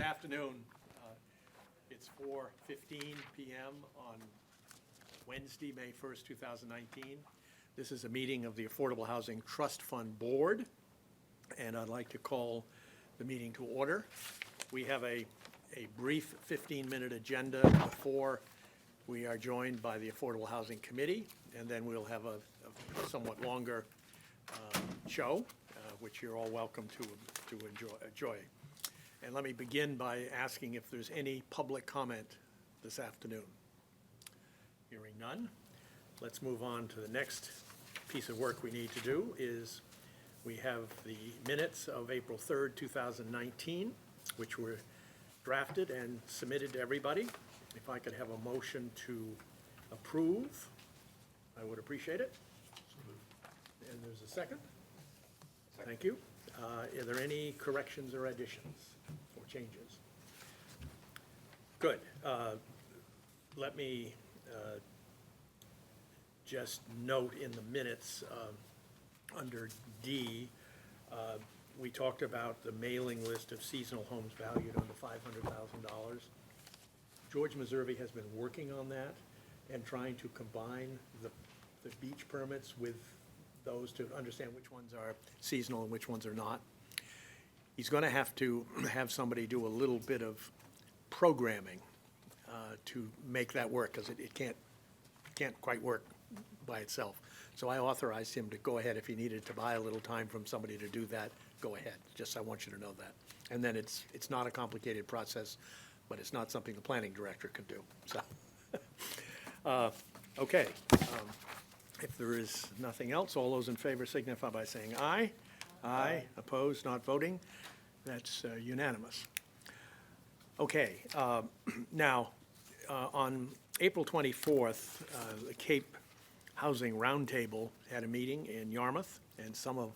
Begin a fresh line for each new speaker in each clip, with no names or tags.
afternoon. It's 4:15 p.m. on Wednesday, May 1st, 2019. This is a meeting of the Affordable Housing Trust Fund Board, and I'd like to call the meeting to order. We have a brief 15-minute agenda before we are joined by the Affordable Housing Committee, and then we'll have a somewhat longer show, which you're all welcome to enjoy. And let me begin by asking if there's any public comment this afternoon. Hearing none, let's move on to the next piece of work we need to do. Is we have the minutes of April 3rd, 2019, which were drafted and submitted to everybody. If I could have a motion to approve, I would appreciate it. And there's a second? Thank you. Are there any corrections or additions or changes? Good. Let me just note in the minutes, under D, we talked about the mailing list of seasonal homes valued under $500,000. George Meservey has been working on that and trying to combine the beach permits with those to understand which ones are seasonal and which ones are not. He's going to have somebody do a little bit of programming to make that work, because it can't quite work by itself. So I authorized him to go ahead, if he needed to buy a little time from somebody to do that, go ahead. Just I want you to know that. And then it's not a complicated process, but it's not something the planning director can do. So, okay. If there is nothing else, all those in favor signify by saying aye. Aye. Opposed, not voting. That's unanimous. Okay. Now, on April 24th, the Cape Housing Roundtable had a meeting in Yarmouth, and some of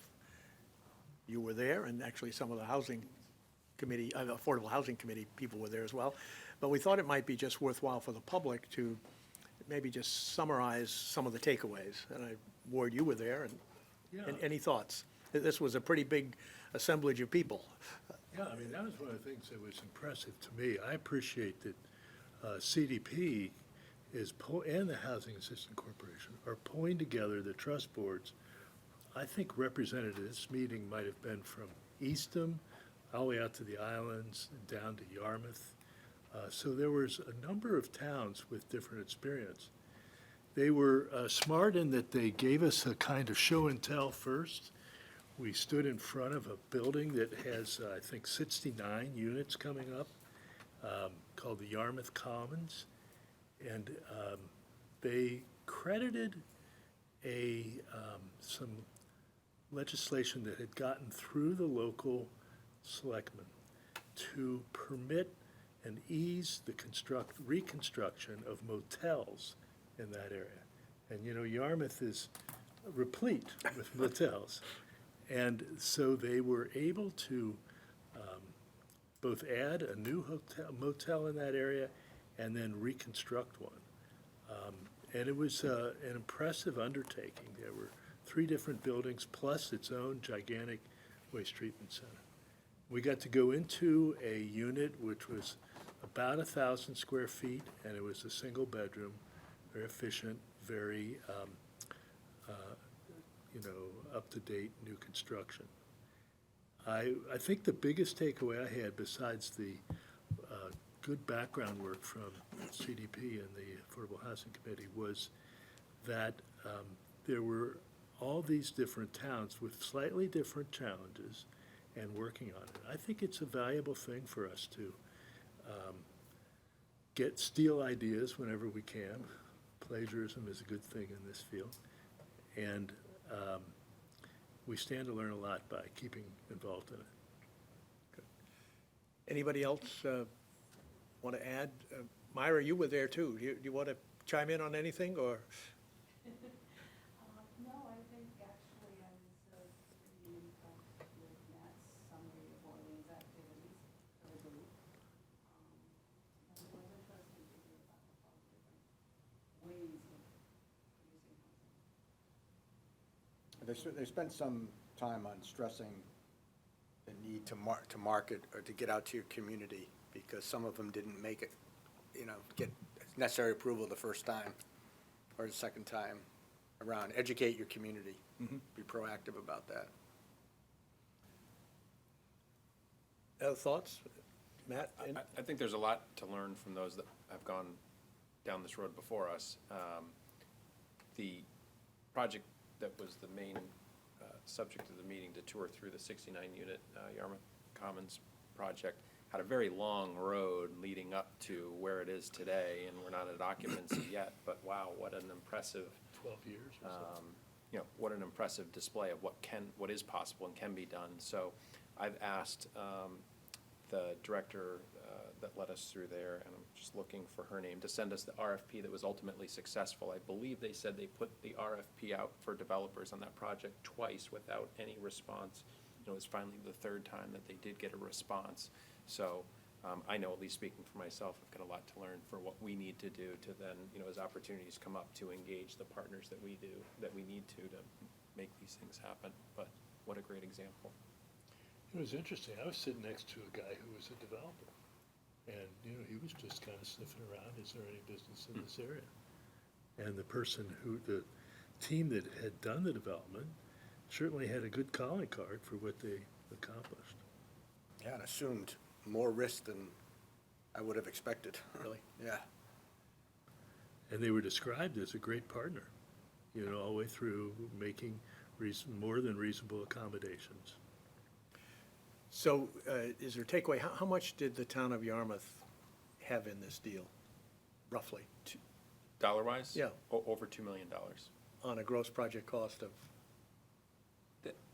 you were there, and actually some of the Housing Committee, Affordable Housing Committee people were there as well. But we thought it might be just worthwhile for the public to maybe just summarize some of the takeaways. And Ward, you were there, and any thoughts? This was a pretty big assemblage of people.
Yeah, I mean, that was one of the things that was impressive to me. I appreciate that CDP and the Housing Assistance Corporation are pulling together the trust boards. I think represented at this meeting might have been from Eastham all the way out to the islands and down to Yarmouth. So there was a number of towns with different experience. They were smart in that they gave us a kind of show and tell first. We stood in front of a building that has, I think, 69 units coming up, called the Yarmouth Commons. And they credited some legislation that had gotten through the local selectmen to permit and ease the reconstruction of motels in that area. And you know, Yarmouth is replete with motels. And so they were able to both add a new motel in that area and then reconstruct one. And it was an impressive undertaking. There were 3 different buildings plus its own gigantic waste treatment center. We got to go into a unit which was about 1,000 square feet, and it was a single bedroom, very efficient, very up-to-date new construction. I think the biggest takeaway I had, besides the good background work from CDP and the Affordable Housing Committee, was that there were all these different towns with slightly different challenges and working on it. I think it's a valuable thing for us to steal ideas whenever we can. Plagiarism is a good thing in this field. And we stand to learn a lot by keeping involved in it.
Good. Anybody else want to add? Myra, you were there too. Do you want to chime in on anything, or?
No, I think actually I was pretty impressed with Matt's summary of Orleans activities for the group. And it was interesting to hear about all the different ways of producing housing.
They spent some time on stressing the need to market or to get out to your community, because some of them didn't make it, get necessary approval the first time or the second time around. Educate your community. Be proactive about that.
Other thoughts? Matt?
I think there's a lot to learn from those that have gone down this road before us. The project that was the main subject of the meeting to tour through the 69-unit Yarmouth Commons project had a very long road leading up to where it is today, and we're not at occupancy yet, but wow, what an impressive
12 years or so.
what an impressive display of what is possible and can be done. So I've asked the director that led us through there, and I'm just looking for her name, to send us the RFP that was ultimately successful. I believe they said they put the RFP out for developers on that project twice without any response. It was finally the third time that they did get a response. So I know, at least speaking for myself, I've got a lot to learn for what we need to do to then, as opportunities come up, to engage the partners that we need to make these things happen. But what a great example.
It was interesting. I was sitting next to a guy who was a developer. And, he was just kind of sniffing around, is there any business in this area? And the team that had done the development certainly had a good calling card for what they accomplished.
Yeah, and assumed more risk than I would have expected.
Really?
Yeah.
And they were described as a great partner, all the way through making more than reasonable accommodations.
So is there a takeaway? How much did the town of Yarmouth have in this deal, roughly,
Dollar-wise?
Yeah.
Over $2 million.
on a gross project cost of?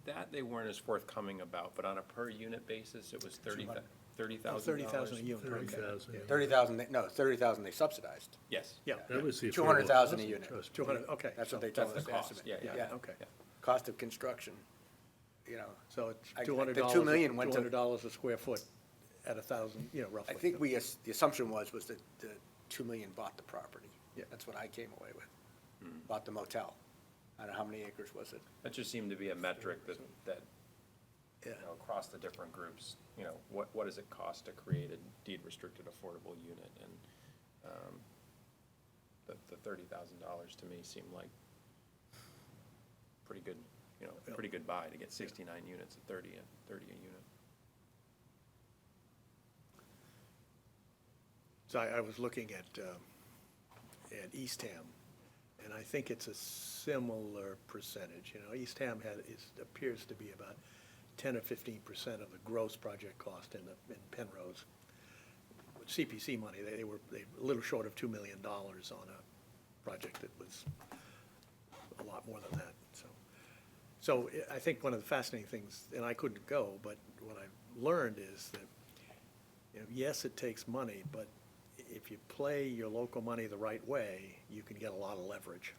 That they weren't as forthcoming about, but on a per unit basis, it was $30,000.
$30,000 a unit. okay.
30,000.
Yeah.
30,000 they subsidized.
Yes.
Yeah.
That was the
200,000
Affordable
a
Housing
unit.
Trust.
200, okay.
That's what
so-
they told us,
That's
the
the cost,
estimate.
yeah.
Okay.
Cost of construction,
So it's
I-
$200.
the $2 million went to-
$200 a square foot at 1,000, roughly.
I think the assumption was that the 2 million bought the property.
Yeah.
That's what I came away with. Bought the motel. I don't know, how many acres was it?
That just seemed to be a metric that
Yeah.
across the different groups, what does it cost to create a deed restricted affordable unit? And the $30,000 to me seemed like pretty good, pretty good buy to get 69 units at 30 a unit.
So I was looking at Eastham, and I think it's a similar percentage. Eastham appears to be about 10 or 15% of the gross project cost in Penrose. With CPC money, they were a little short of $2 million on a project that was a lot more than that. So I think one of the fascinating things, and I couldn't go, but what I've learned is that, yes, it takes money, but if you play your local money the right way, you can get a lot of leverage.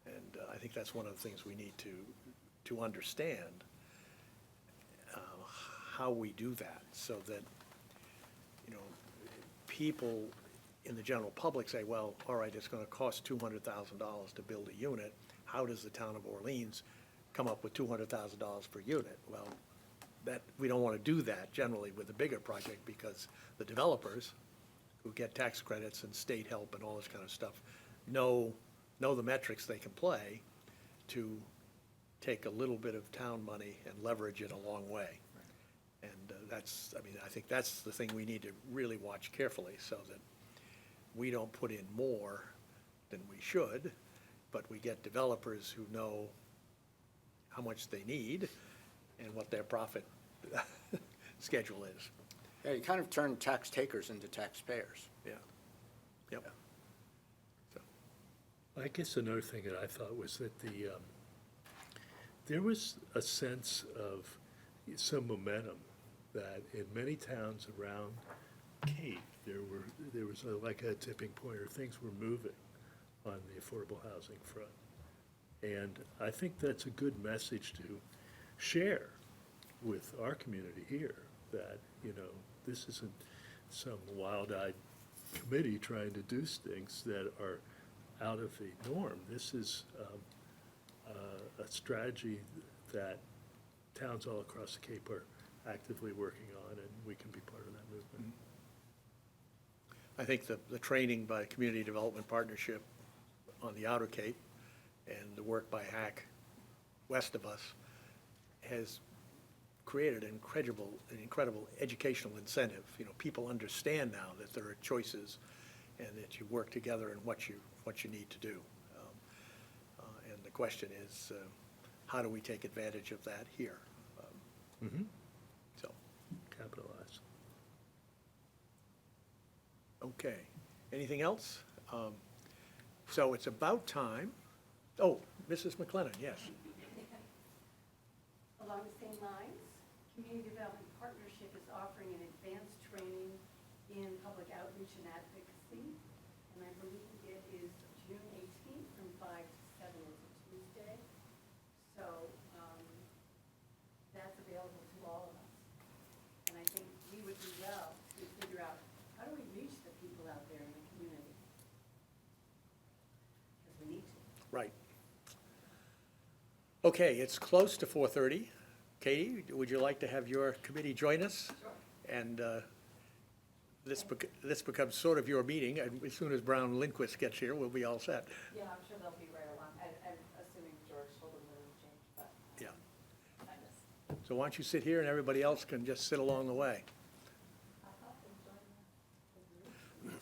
And I think that's one of the things we need to understand, how we do that, so that, people in the general public say, well, all right, it's gonna cost $200,000 to build a unit. How does the town of Orleans come up with $200,000 per unit? Well, we don't wanna do that generally with a bigger project, because the developers who get tax credits and state help and all this kind of stuff know the metrics they can play to take a little bit of town money and leverage it a long way. And I think that's the thing we need to really watch carefully, so that we don't put in more than we should, but we get developers who know how much they need and what their profit schedule is.
Yeah, you kind of turn tax takers into taxpayers.
Yeah. Yep.
I guess another thing that I thought was that there was a sense of some momentum that in many towns around Cape, there was like a tipping point, or things were moving on the affordable housing front. And I think that's a good message to share with our community here, that, this isn't some wild-eyed committee trying to do things that are out of the norm. This is a strategy that towns all across the Cape are actively working on, and we can be part of that movement.
I think the training by Community Development Partnership on the Outer Cape and the work by HAC west of us has created an incredible educational incentive. You know, people understand now that there are choices and that you work together in what you need to do. And the question is, how do we take advantage of that here? So,
Capitalize.
okay. Anything else? So it's about time. Oh, Mrs. McLennan, yes.
Along the same lines, Community Development Partnership is offering an advanced training in public outreach and advocacy. And I believe it is June 18th from 5 to 7. It's a Tuesday. So that's available to all of us. And I think we would do well to figure out, how do we reach the people out there in the community? Because we need to.
Right. Okay, it's close to 4:30. Katie, would you like to have your committee join us?
Sure.
And this becomes sort of your meeting, and as soon as Brown Lindquist gets here, we'll be all set.
Yeah, I'm sure they'll be right along. I'm assuming George told them to change, but
Yeah.
I just.
So why don't you sit here and everybody else can just sit along the way?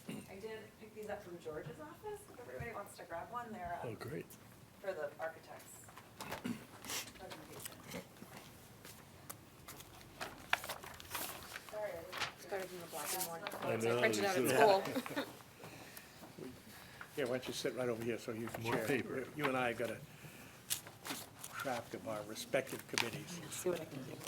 I did pick these up from George's office. If everybody wants to grab one, they're
Oh, great.
for the architect's presentation. Sorry, it's better than the black and white.
I know,
Printed out at
it's-
school.
Yeah, why don't you sit right over here so you can
More
share.
paper.
You and I got to keep track of our respective committees.
See what I can do.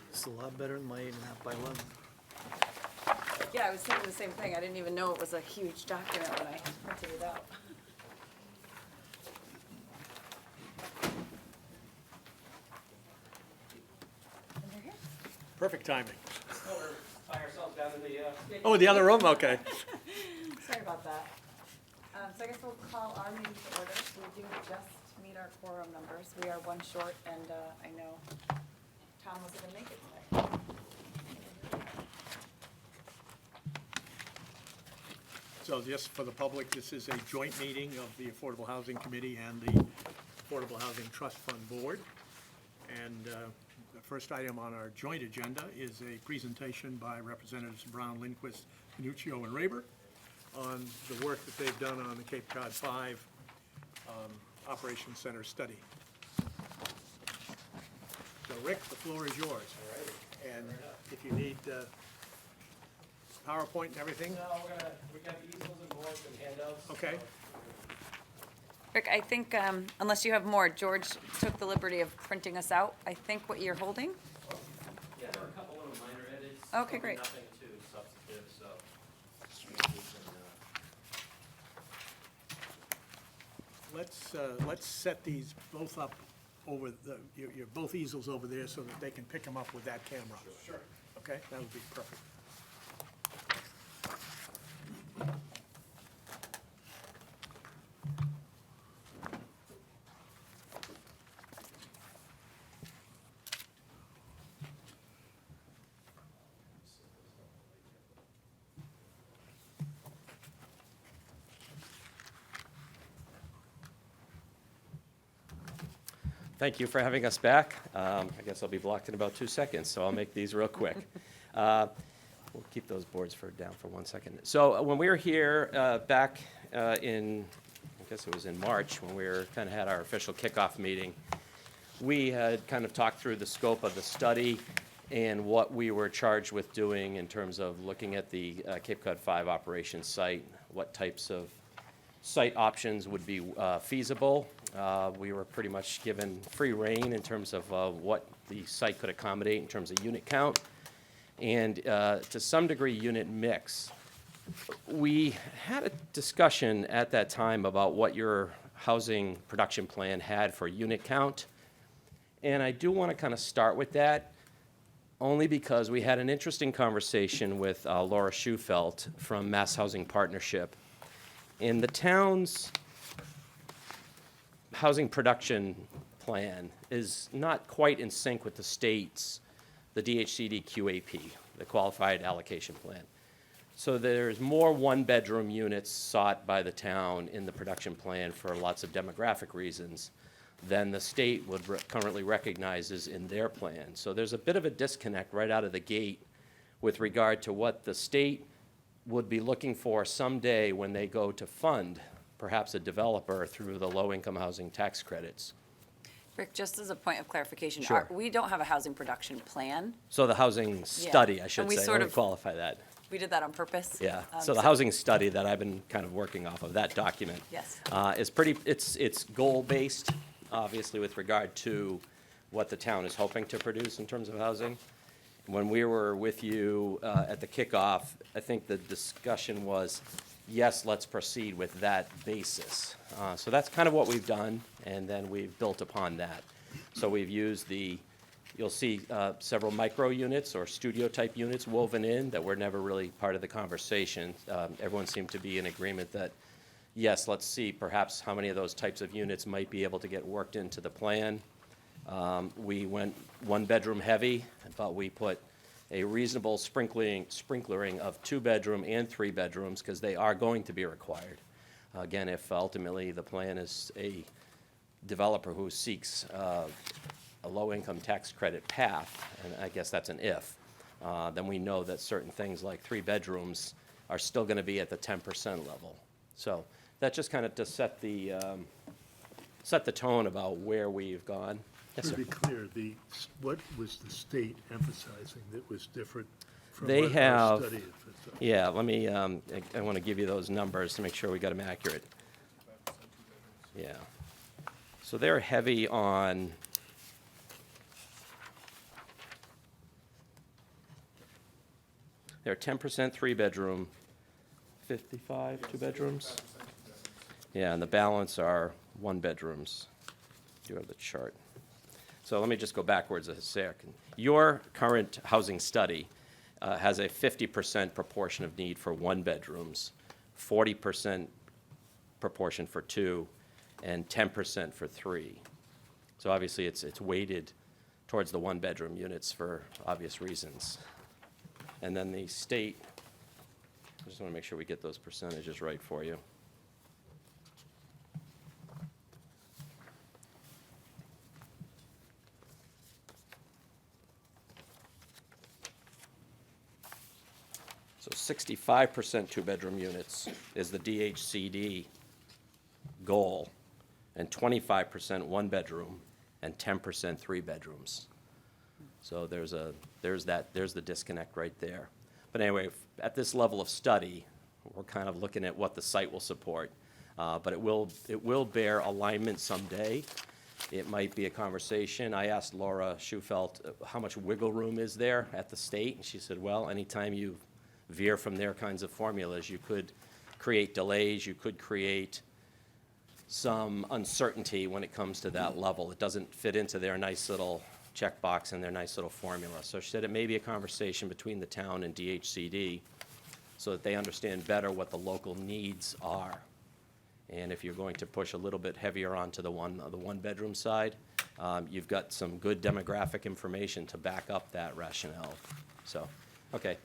It's a lot better than my 8.5 by 11.
Yeah, I was thinking the same thing. I didn't even know it was a huge document when I printed it out. And they're here.
Perfect timing.
Find ourselves down in the,
Oh, the other room, okay.
Sorry about that. So I guess we'll call our meeting to order. We do just meet our quorum numbers. We are one short, and I know Tom wasn't gonna make it tonight.
So just for the public, this is a joint meeting of the Affordable Housing Committee and the Affordable Housing Trust Fund Board. And the first item on our joint agenda is a presentation by Representatives Brown, Lindquist, Panuccio, and Rayber on the work that they've done on the Cape Cod 5 Operations Center study. So Rick, the floor is yours. All right. And if you need PowerPoint and everything,
no, we got easels and boards and handouts.
okay?
Rick, I think, unless you have more, George took the liberty of printing us out, I think, what you're holding.
Yeah, there are a couple little minor edits.
Okay,
but
great.
Nothing too substantive, so. we can,
Let's set these both up over your both easels over there so that they can pick them up with that camera. Sure. Okay, that would be perfect.
Thank you for having us back. I guess I'll be blocked in about 2 seconds, so I'll make these real quick. We'll keep those boards down for 1 second. So when we were here back in, I guess it was in March, when we were kind of had our official kickoff meeting, we had kind of talked through the scope of the study and what we were charged with doing in terms of looking at the Cape Cod 5 operations site, what types of site options would be feasible. We were pretty much given free rein in terms of what the site could accommodate in terms of unit count and to some degree unit mix. We had a discussion at that time about what your housing production plan had for unit count. And I do want to kind of start with that only because we had an interesting conversation with Laura Schufelt from Mass Housing Partnership. In the town's housing production plan is not quite in sync with the state's, the DHCD QAP, the Qualified Allocation Plan. So there's more one-bedroom units sought by the town in the production plan for lots of demographic reasons than the state would currently recognizes in their plan. So there's a bit of a disconnect right out of the gate with regard to what the state would be looking for someday when they go to fund perhaps a developer through the low-income housing tax credits.
Rick, just as a point of clarification,
Sure.
we don't have a housing production plan.
So the housing study, I should
And we
say,
sort
let me
of-
qualify that.
We did that on purpose.
Yeah, so the housing study that I've been kind of working off of, that document.
Yes.
Is pretty, it's goal-based, obviously, with regard to what the town is hoping to produce in terms of housing. When we were with you at the kickoff, I think the discussion was, yes, let's proceed with that basis. So that's kind of what we've done, and then we've built upon that. So we've used you'll see several micro units or studio-type units woven in that were never really part of the conversation. Everyone seemed to be in agreement that, yes, let's see perhaps how many of those types of units might be able to get worked into the plan. We went one-bedroom heavy, but we put a reasonable sprinklering of two-bedroom and three bedrooms, because they are going to be required. Again, if ultimately the plan is a developer who seeks a low-income tax credit path, and I guess that's an if, then we know that certain things like three bedrooms are still going to be at the 10% level. So that just kind of to set the tone about where we've gone. Yes,
To
sir.
be clear, what was the state emphasizing that was different from
They
what our
have-
study emphasized?
Yeah, let me, I want to give you those numbers to make sure we got them accurate. Yeah. So they're heavy on, they're 10% three-bedroom, 55 two-bedrooms? Yeah, and the balance are one-bedrooms. Do have the chart. So let me just go backwards a second. Your current housing study has a 50% proportion of need for one-bedrooms, 40% proportion for two, and 10% for three. So obviously, it's weighted towards the one-bedroom units for obvious reasons. And then the state, I just want to make sure we get those percentages right for you. So 65% two-bedroom units is the DHCD goal, and 25% one-bedroom, and 10% three-bedrooms. So there's the disconnect right there. But anyway, at this level of study, we're kind of looking at what the site will support. But it will bear alignment someday. It might be a conversation. I asked Laura Schufelt, how much wiggle room is there at the state? And she said, well, anytime you veer from their kinds of formulas, you could create delays, you could create some uncertainty when it comes to that level. It doesn't fit into their nice little checkbox and their nice little formula. So she said it may be a conversation between the town and DHCD so that they understand better what the local needs are. And if you're going to push a little bit heavier onto the one-bedroom side, you've got some good demographic information to back up that rationale. So, okay.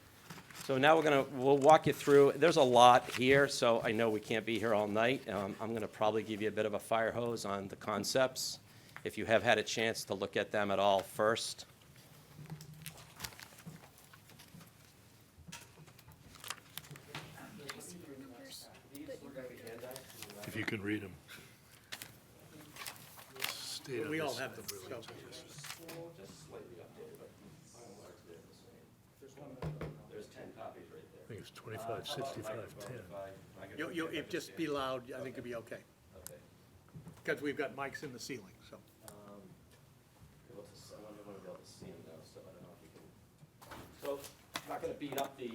So now we'll walk you through, there's a lot here, so I know we can't be here all night. I'm gonna probably give you a bit of a fire hose on the concepts, if you have had a chance to look at them at all first.
If you can read them. State on
We all
this
have them,
really
so.
Just slightly updated, but they're the same. There's 10 copies right there.
I think it's 25, 65, 10.
If just be loud, I think it'll be okay.
Okay.
Because we've got mics in the ceiling, so.
I want to be able to see them now, so I don't know if you can. So, I'm not going to beat up the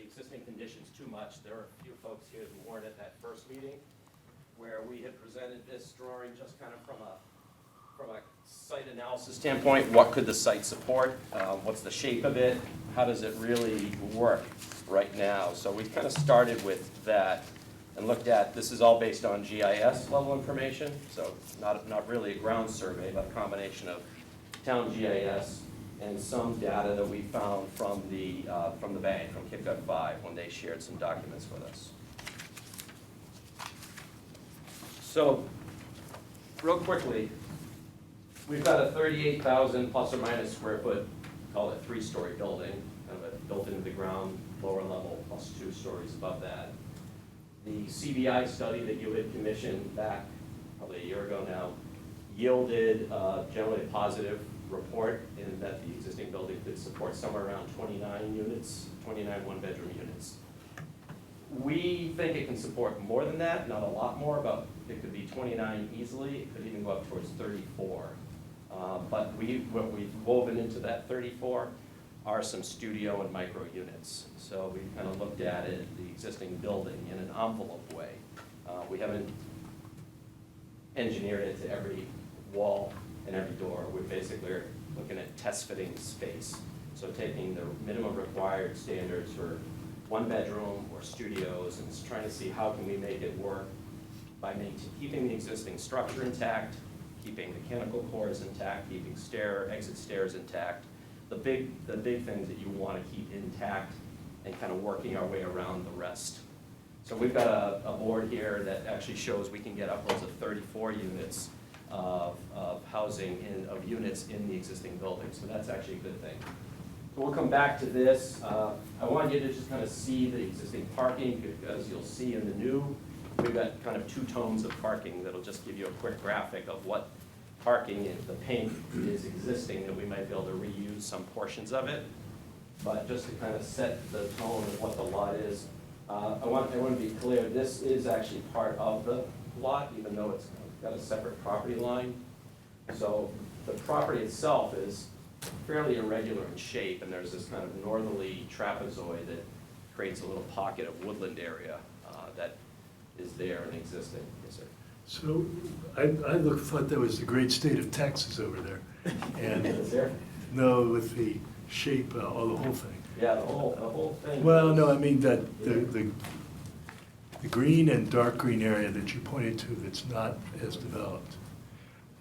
existing conditions too much. There are a few folks here who weren't at that first meeting where we had presented this drawing just kind of from a site analysis standpoint. What could the site support? What's the shape of it? How does it really work right now? So we kind of started with that. and looked at, this is all based on GIS level information, so not really a ground survey, but a combination of town GIS and some data that we found from the bank, from KipGut 5, when they shared some documents with us. So, real quickly, we've got a 38,000 plus or minus square foot, call it 3-story building, kind of a built into the ground, lower level, plus 2 stories above that. The CBI study that you had commissioned back probably a year ago now yielded generally a positive report in that the existing building could support somewhere around 29 units, 29 one-bedroom units. We think it can support more than that, not a lot more, but it could be 29 easily. It could even go up towards 34. But what we've woven into that 34 are some studio and micro units. So we kind of looked at it, the existing building, in an envelope way. We haven't engineered it to every wall and every door. We're basically looking at test fitting space. So taking the minimum required standards for one bedroom or studios and trying to see how can we make it work by keeping the existing structure intact, keeping mechanical cores intact, keeping exit stairs intact. The big things that you want to keep intact and kind of working our way around the rest. So we've got a board here that actually shows we can get upwards of 34 units of housing of units in the existing building. So that's actually a good thing. We'll come back to this. I want you to just kind of see the existing parking, because you'll see in the new, we've got kind of 2 tones of parking that'll just give you a quick graphic of what parking in the pink is existing, that we might be able to reuse some portions of it. But just to kind of set the tone of what the lot is, I want to be clear, this is actually part of the lot, even though it's got a separate property line. So the property itself is fairly irregular in shape, and there's this kind of northerly trapezoid that creates a little pocket of woodland area that is there and existing. Yes, sir.
So I thought that was the great state of Texas over there. And
Is there?
no, with the shape, the whole thing.
Yeah, the whole thing.
Well, no, I mean that the green and dark green area that you pointed to that's not as developed.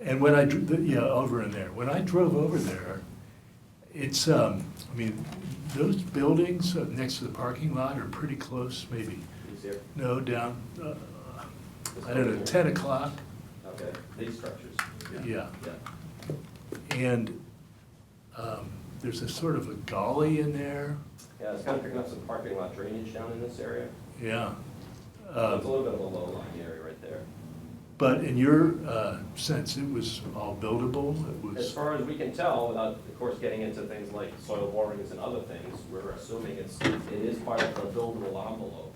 And when over in there, when I drove over there, it's, I mean, those buildings next to the parking lot are pretty close, maybe.
Is there?
No, down,
This
I don't know,
building
10 o'clock,
here? Okay, these structures.
yeah.
Yeah.
And there's a sort of a gully in there,
Yeah, it's kind of picking up some parking lot drainage down in this area.
yeah.
So it's a little bit of a low-lying area right there.
But in your sense, it was all buildable? It
As
was,
far as we can tell, without, of course, getting into things like soil borings and other things, we're assuming it is part of the buildable envelope.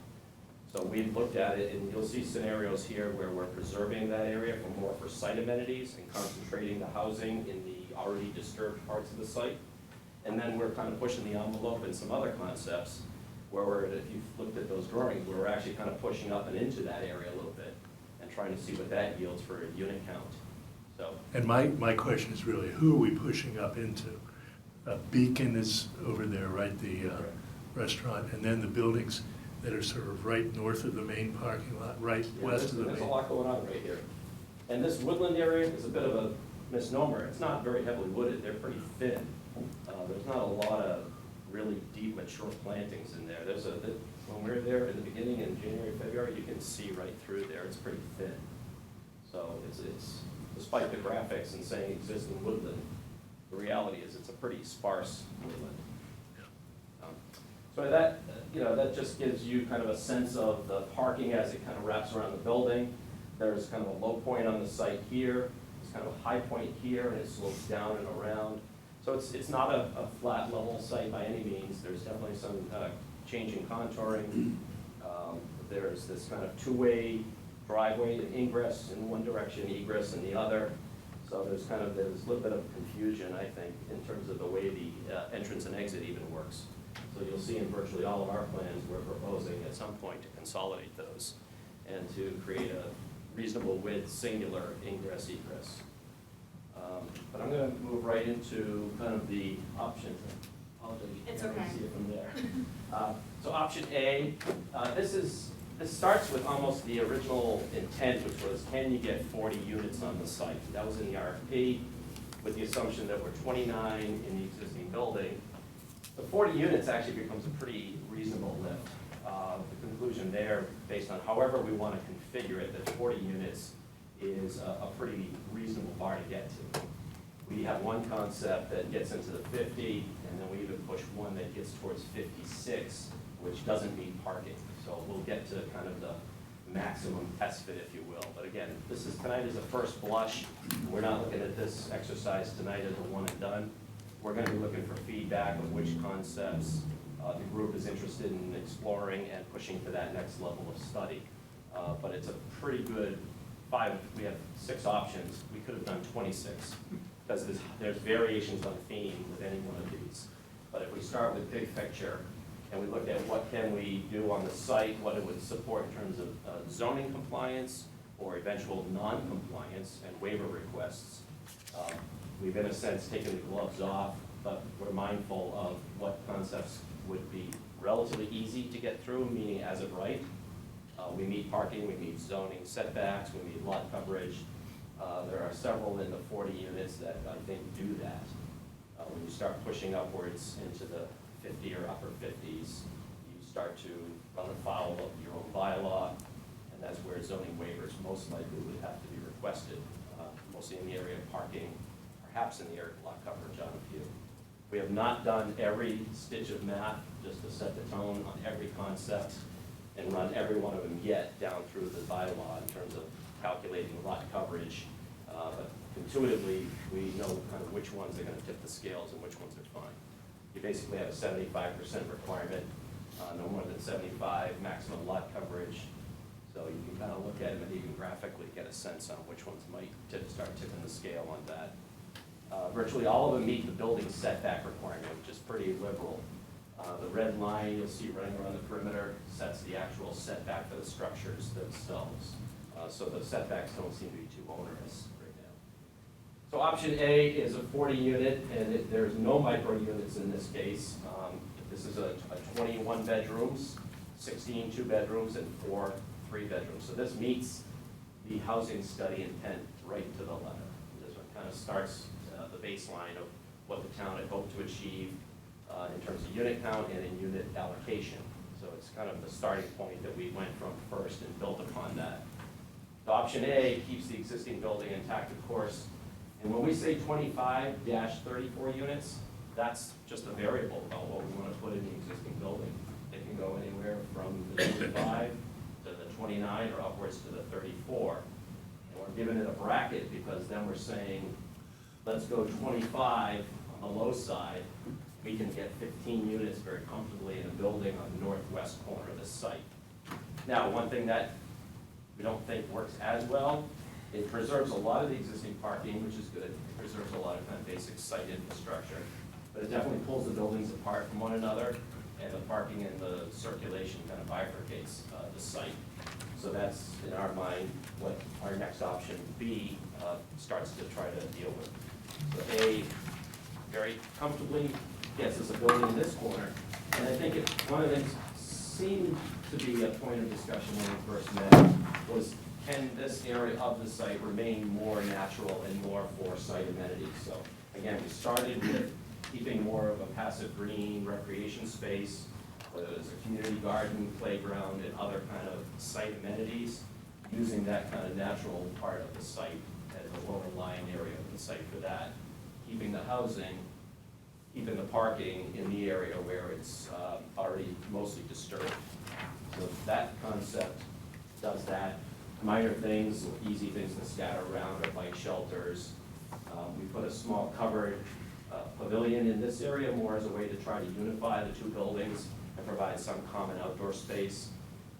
So we've looked at it, and you'll see scenarios here where we're preserving that area for site amenities and concentrating the housing in the already disturbed parts of the site. And then we're kind of pushing the envelope in some other concepts where if you've looked at those drawings, where we're actually kind of pushing up and into that area a little bit and trying to see what that yields for a unit count. So,
and my question is really, who are we pushing up into? Beacon is over there, right, the restaurant, and then the buildings that are sort of right north of the main parking lot, right
yeah,
west of the
there's a
main.
lot going on right here. And this woodland area is a bit of a misnomer. It's not very heavily wooded. They're pretty thin. There's not a lot of really deep, mature plantings in there. When we were there in the beginning in January, February, you can see right through there. It's pretty thin. So it's despite the graphics and saying existing woodland, the reality is it's a pretty sparse woodland. So that just gives you kind of a sense of the parking as it kind of wraps around the building. There's kind of a low point on the site here. There's kind of a high point here, and it slopes down and around. So it's not a flat level site by any means. There's definitely some changing contouring. There's this kind of 2-way driveway, ingress in one direction, egress in the other. So there's a little bit of confusion, I think, in terms of the way the entrance and exit even works. So you'll see in virtually all of our plans, we're proposing at some point to consolidate those and to create a reasonable width, singular ingress, egress. But I'm gonna move right into kind of the options. Apologize, you
It's
can't really
okay.
see it from there. So option A, this is This starts with almost the original intent, which was, can you get 40 units on the site? That was in the RFP, with the assumption that we're 29 in the existing building. The 40 units actually becomes a pretty reasonable lift. The conclusion there, based on however we want to configure it, that 40 units is a pretty reasonable bar to get to. We have one concept that gets into the 50, and then we even push one that gets towards 56, which doesn't meet parking. So we'll get to kind of the maximum test fit, if you will. But again, tonight is a first blush. We're not looking at this exercise tonight as a one and done. We're gonna be looking for feedback of which concepts the group is interested in exploring and pushing to that next level of study. But it's a pretty good we have 6 options. We could have done 26, because there's variations on theme with any one of these. But if we start with big picture, and we look at what can we do on the site, what it would support in terms of zoning compliance or eventual non-compliance and waiver requests, we've in a sense taken the gloves off, but we're mindful of what concepts would be relatively easy to get through, meaning as of right. We meet parking, we meet zoning setbacks, we meet lot coverage. There are several in the 40 units that I think do that. When you start pushing upwards into the 50 or upper 50s, you start to run afoul of your own bylaw, and that's where zoning waivers most likely would have to be requested, mostly in the area of parking, perhaps in the area of lot coverage on a few. We have not done every stitch of math just to set the tone on every concept and run every one of them yet down through the bylaw in terms of calculating lot coverage. But intuitively, we know kind of which ones are gonna tip the scales and which ones are fine. You basically have a 75% requirement, no more than 75 maximum lot coverage. So you can kind of look at them and even graphically get a sense on which ones might start tipping the scale on that. Virtually all of them meet the building setback requirement, which is pretty liberal. The red line you'll see running around the perimeter sets the actual setback for the structures themselves. So the setbacks don't seem to be too onerous right now. So option A is a 40 unit, and there's no micro units in this case. This is a 21 bedrooms, 16 2 bedrooms, and 4 3 bedrooms. So this meets the housing study intent right to the letter. This one kind of starts the baseline of what the town had hoped to achieve in terms of unit count and in unit allocation. So it's kind of the starting point that we went from first and built upon that. So option A keeps the existing building intact, of course. And when we say 25-34 units, that's just a variable about what we want to put in the existing building. It can go anywhere from the 25 to the 29 or upwards to the 34. And we're giving it a bracket because then we're saying, let's go 25 on the low side. We can get 15 units very comfortably in a building on the northwest corner of the site. Now, one thing that we don't think works as well, it preserves a lot of the existing parking, which is good. It preserves a lot of kind of basic site infrastructure, but it definitely pulls the buildings apart from one another, and the parking and the circulation kind of bifurcates the site. So that's, in our mind, what our next option, B, starts to try to deal with. So A, very comfortably gets us a building in this corner, and I think one of the things seemed to be a point of discussion when we first met was, can this area of the site remain more natural and more for site amenities? So again, we started with keeping more of a passive green recreation space, whether it's a community garden, playground, and other kind of site amenities, using that kind of natural part of the site as a lower lying area of the site for that, keeping the housing, keeping the parking in the area where it's already mostly disturbed. So that concept does that. Minor things, easy things to scatter around are bike shelters. We put a small covered pavilion in this area more as a way to try to unify the two buildings and provide some common outdoor space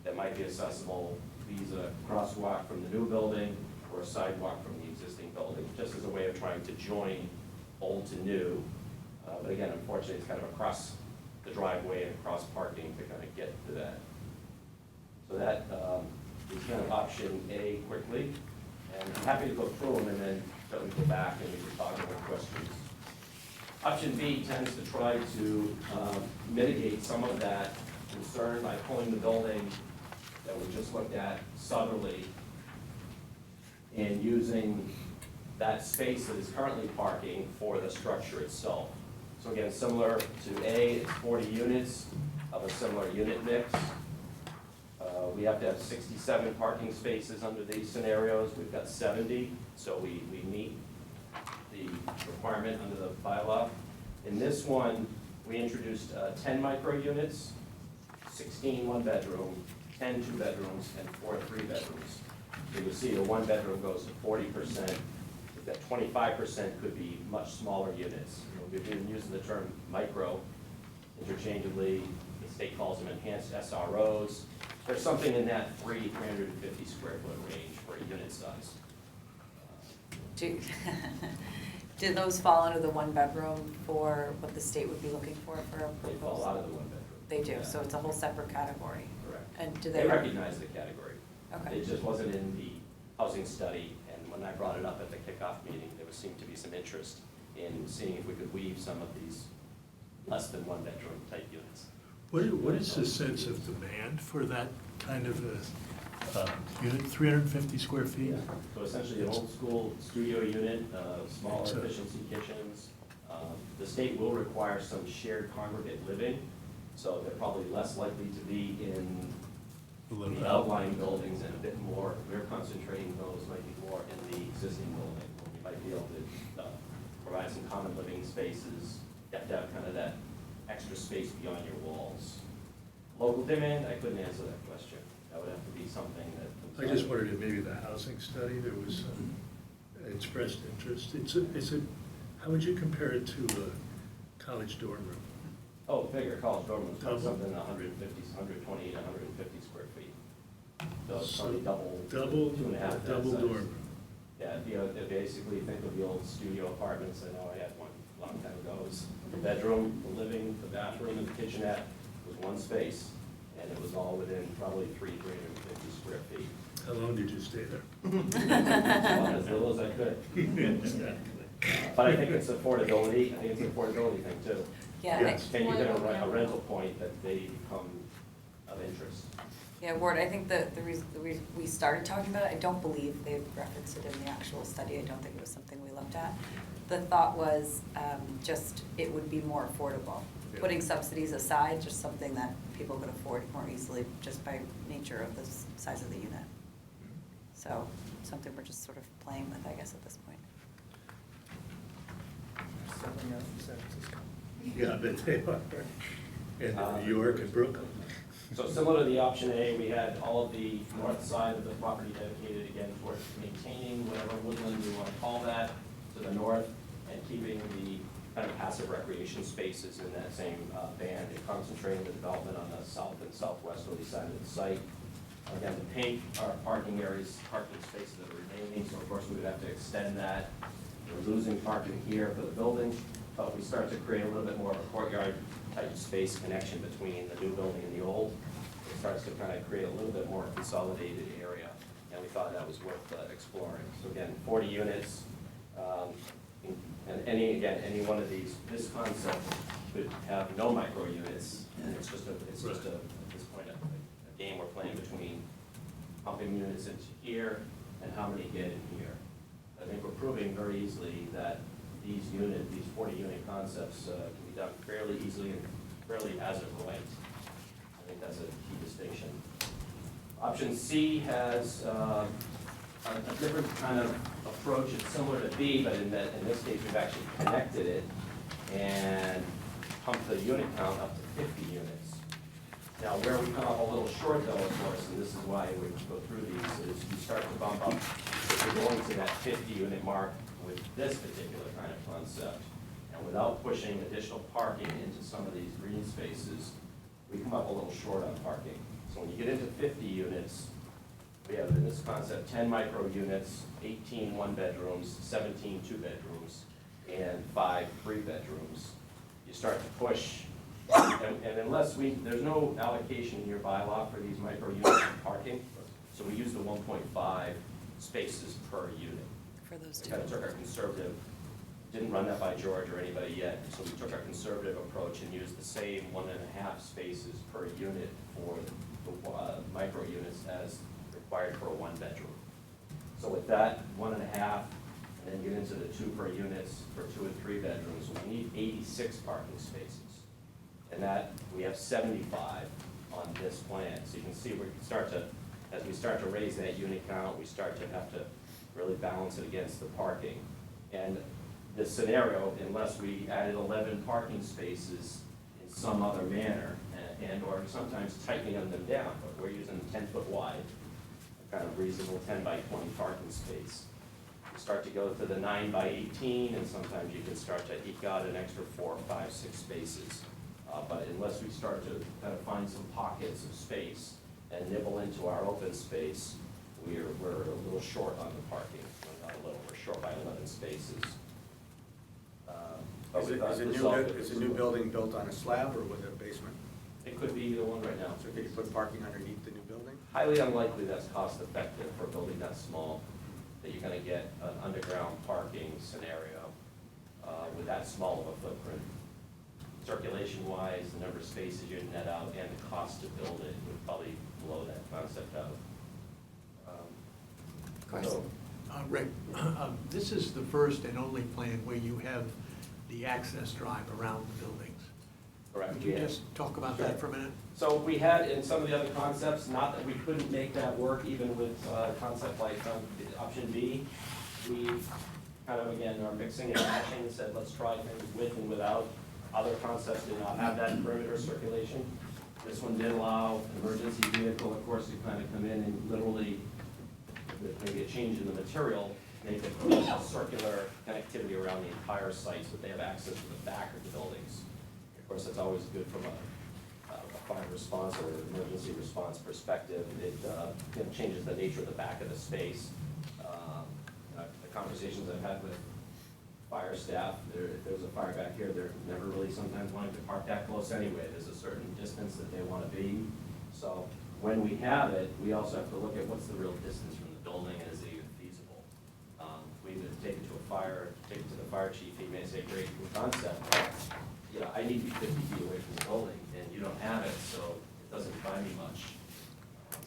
that might be accessible via a crosswalk from the new building or a sidewalk from the existing building, just as a way of trying to join old to new. But again, unfortunately, it's kind of across the driveway and across parking to kind of get to that. So that is kind of option A quickly. And I'm happy to go through them and then certainly go back and we can talk about questions. Option B tends to try to mitigate some of that concern by pulling the building that we just looked at southerly and using that space that is currently parking for the structure itself. So again, similar to A, it's 40 units of a similar unit mix. We have to have 67 parking spaces under these scenarios. We've got 70, so we meet the requirement under the bylaw. In this one, we introduced 10 micro units, 16 one-bedroom, 10 two-bedrooms, and 4 three-bedrooms. So you'll see the one-bedroom goes to 40%. That 25% could be much smaller units. We've been using the term micro interchangeably. The state calls them enhanced SROs. There's something in that 350 square foot range for a unit size.
Do those fall under the one bedroom for what the state would be looking for a
They fall
proposal?
out of the one bedroom.
They do,
Yeah.
so it's a whole separate category.
Correct.
And do
They
they?
recognize the category.
Okay.
It just wasn't in the housing study, and when I brought it up at the kickoff meeting, there seemed to be some interest in seeing if we could weave some of these less than one bedroom type units.
What is the sense of demand for that kind of a unit, 350 square feet?
So essentially an old school studio unit, smaller
So-
efficiency kitchens. The state will require some shared congregate living, so they're probably less likely to be in the outlying buildings and a bit more, we're concentrating those might be more in the existing building. Where we might be able to provide some common living spaces, you have to have kind of that extra space beyond your walls. Local demand, I couldn't answer that question. That would have to be something that.
I just wondered if maybe the housing study, there was some expressed interest. How would you compare it to a college dorm room?
Oh, bigger, college dorm rooms,
Double?
something 150, 120 to 150 square feet. So it's
So
probably double,
Double,
2.5 that
double
size.
dorm room.
Yeah, they basically think of the old studio apartments, I know I had one a long time ago. It was the bedroom, the living, the bathroom, and the kitchenette was one space, and it was all within probably 350 square feet.
How long did you stay there?
As little as I could.
Exactly.
But I think it's affordability, I think it's an affordability thing too.
Yeah,
Yes.
And you get a rental point that they become of interest.
yeah, Ward, I think the reason we started talking about it, I don't believe they referenced it in the actual study. I don't think it was something we looked at. The thought was just it would be more affordable.
Yeah.
Putting subsidies aside, just something that people could afford more easily just by nature of the size of the unit. So something we're just sort of playing with, I guess, at this point.
Selling out in San Francisco.
Yeah, I bet they are. And New York and Brooklyn.
So similar to the option A, we had all of the north side of the property dedicated again towards maintaining whatever woodland we want to call that to the north and keeping the kind of passive recreation spaces in that same band and concentrating the development on the south and southwesterly side of the site. Again, the pink are parking areas, parking spaces that are remaining, so of course we would have to extend that. We're losing parking here for the building, but we start to create a little bit more of a courtyard type space connection between the new building and the old. It starts to kind of create a little bit more consolidated area, and we thought that was worth exploring. So again, 40 units, and any one of these, this concept could have no micro units, and it's just at this point, a game we're playing between pumping units into here and how many get in here. I think we're proving very easily that these 40 unit concepts can be done fairly easily and fairly as of right. I think that's a key distinction. Option C has a different kind of approach. It's similar to B, but in this case, we've actually connected it and pumped the unit count up to 50 units. Now, where we come up a little short though, of course, and this is why we go through these, is you start to bump up, if you're going to that 50 unit mark with this particular kind of concept, and without pushing additional parking into some of these green spaces, we come up a little short on parking. So when you get into 50 units, we have in this concept 10 micro units, 18 one bedrooms, 17 two bedrooms, and 5 three bedrooms. You start to push, and unless there's no allocation in your bylaw for these micro units of parking, so we use the 1.5 spaces per unit.
For those
We
two.
kind of took our conservative, didn't run that by George or anybody yet, so we took our conservative approach and used the same 1.5 spaces per unit for micro units as required for a one-bedroom. So with that, 1.5, and then get into the 2 per units for 2 and 3 bedrooms, we need 86 parking spaces. And that, we have 75 on this plan. So you can see we can start to, as we start to raise that unit count, we start to have to really balance it against the parking. And this scenario, unless we added 11 parking spaces in some other manner, and/or sometimes tightening them down, but we're using 10-foot wide, a kind of reasonable 10 by 20 parking space. You start to go to the 9 by 18, and sometimes you can start to eke out an extra 4, 5, 6 spaces. But unless we start to kind of find some pockets of space and nibble into our open space, we're a little short on the parking. Well, not a little, we're short by 11 spaces. But we thought this all fit
Is
this
a new
well.
building built on a slab or with a basement?
It could be either one right now.
So could you put parking underneath the new building?
Highly unlikely that's cost effective for a building that small, that you're gonna get an underground parking scenario with that small of a footprint. Circulation-wise, the number of spaces you net out and the cost to build it would probably blow that concept out. So,
Rick, this is the first and only plan where you have the access drive around the buildings.
correct,
Could you
yeah.
just talk about that for a minute?
So we had in some of the other concepts, not that we couldn't make that work even with concept like option B. We kind of, again, are mixing and matching and said, let's try things with and without. Other concepts did not have that perimeter circulation. This one did allow emergency vehicle, of course, to kind of come in and literally, with maybe a change in the material, make it a circular connectivity around the entire site so that they have access to the back of the buildings. Of course, that's always good from a fire response or emergency response perspective. It changes the nature of the back of the space. The conversations I've had with fire staff, if there's a fire back here, they're never really sometimes wanting to park that close anyway. There's a certain distance that they want to be. So when we have it, we also have to look at what's the real distance from the building and is it even feasible. We either take it to a fire, take it to the fire chief, he may say, great, good concept, but, you know, I need to be 50 feet away from the building, and you don't have it, so it doesn't buy me much.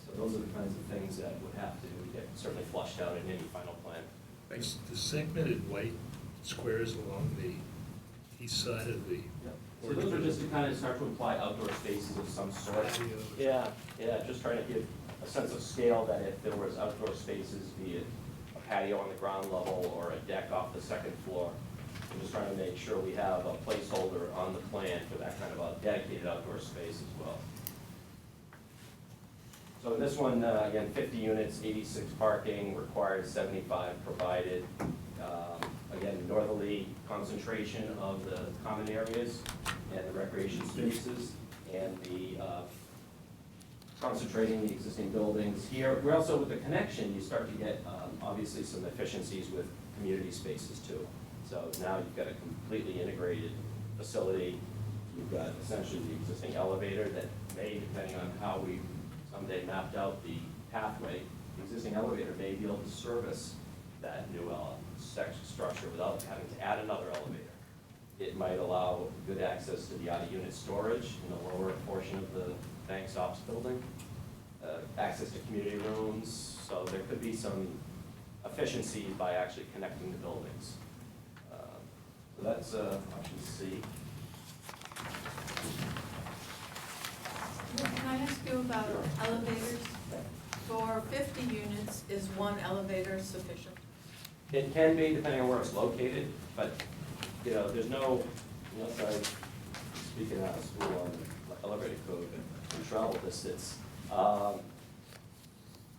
So those are the kinds of things that would have to get certainly flushed out in any final plan.
The segmented white squares along the east side of the.
So those are just to kind of start to imply outdoor spaces of some sort.
Patios.
Yeah, just trying to give a sense of scale that if there was outdoor spaces, be it a patio on the ground level or a deck off the second floor, I'm just trying to make sure we have a placeholder on the plan for that kind of a dedicated outdoor space as well. So in this one, again, 50 units, 86 parking, required 75 provided. Again, northerly concentration of the common areas and the recreation spaces, and the concentrating the existing buildings here. We're also, with the connection, you start to get obviously some efficiencies with community spaces too. So now you've got a completely integrated facility. You've got essentially the existing elevator that may, depending on how we someday mapped out the pathway, the existing elevator may be able to service that new structure without having to add another elevator. It might allow good access to the out-of-unit storage in the lower portion of the bank's ops building, access to community rooms, so there could be some efficiencies by actually connecting the buildings. So that's option C.
Can I ask you about elevators? For 50 units, is one elevator sufficient?
It can be, depending on where it's located, but, you know, there's no, unless I, speaking out of school on the elevator code and travel distance,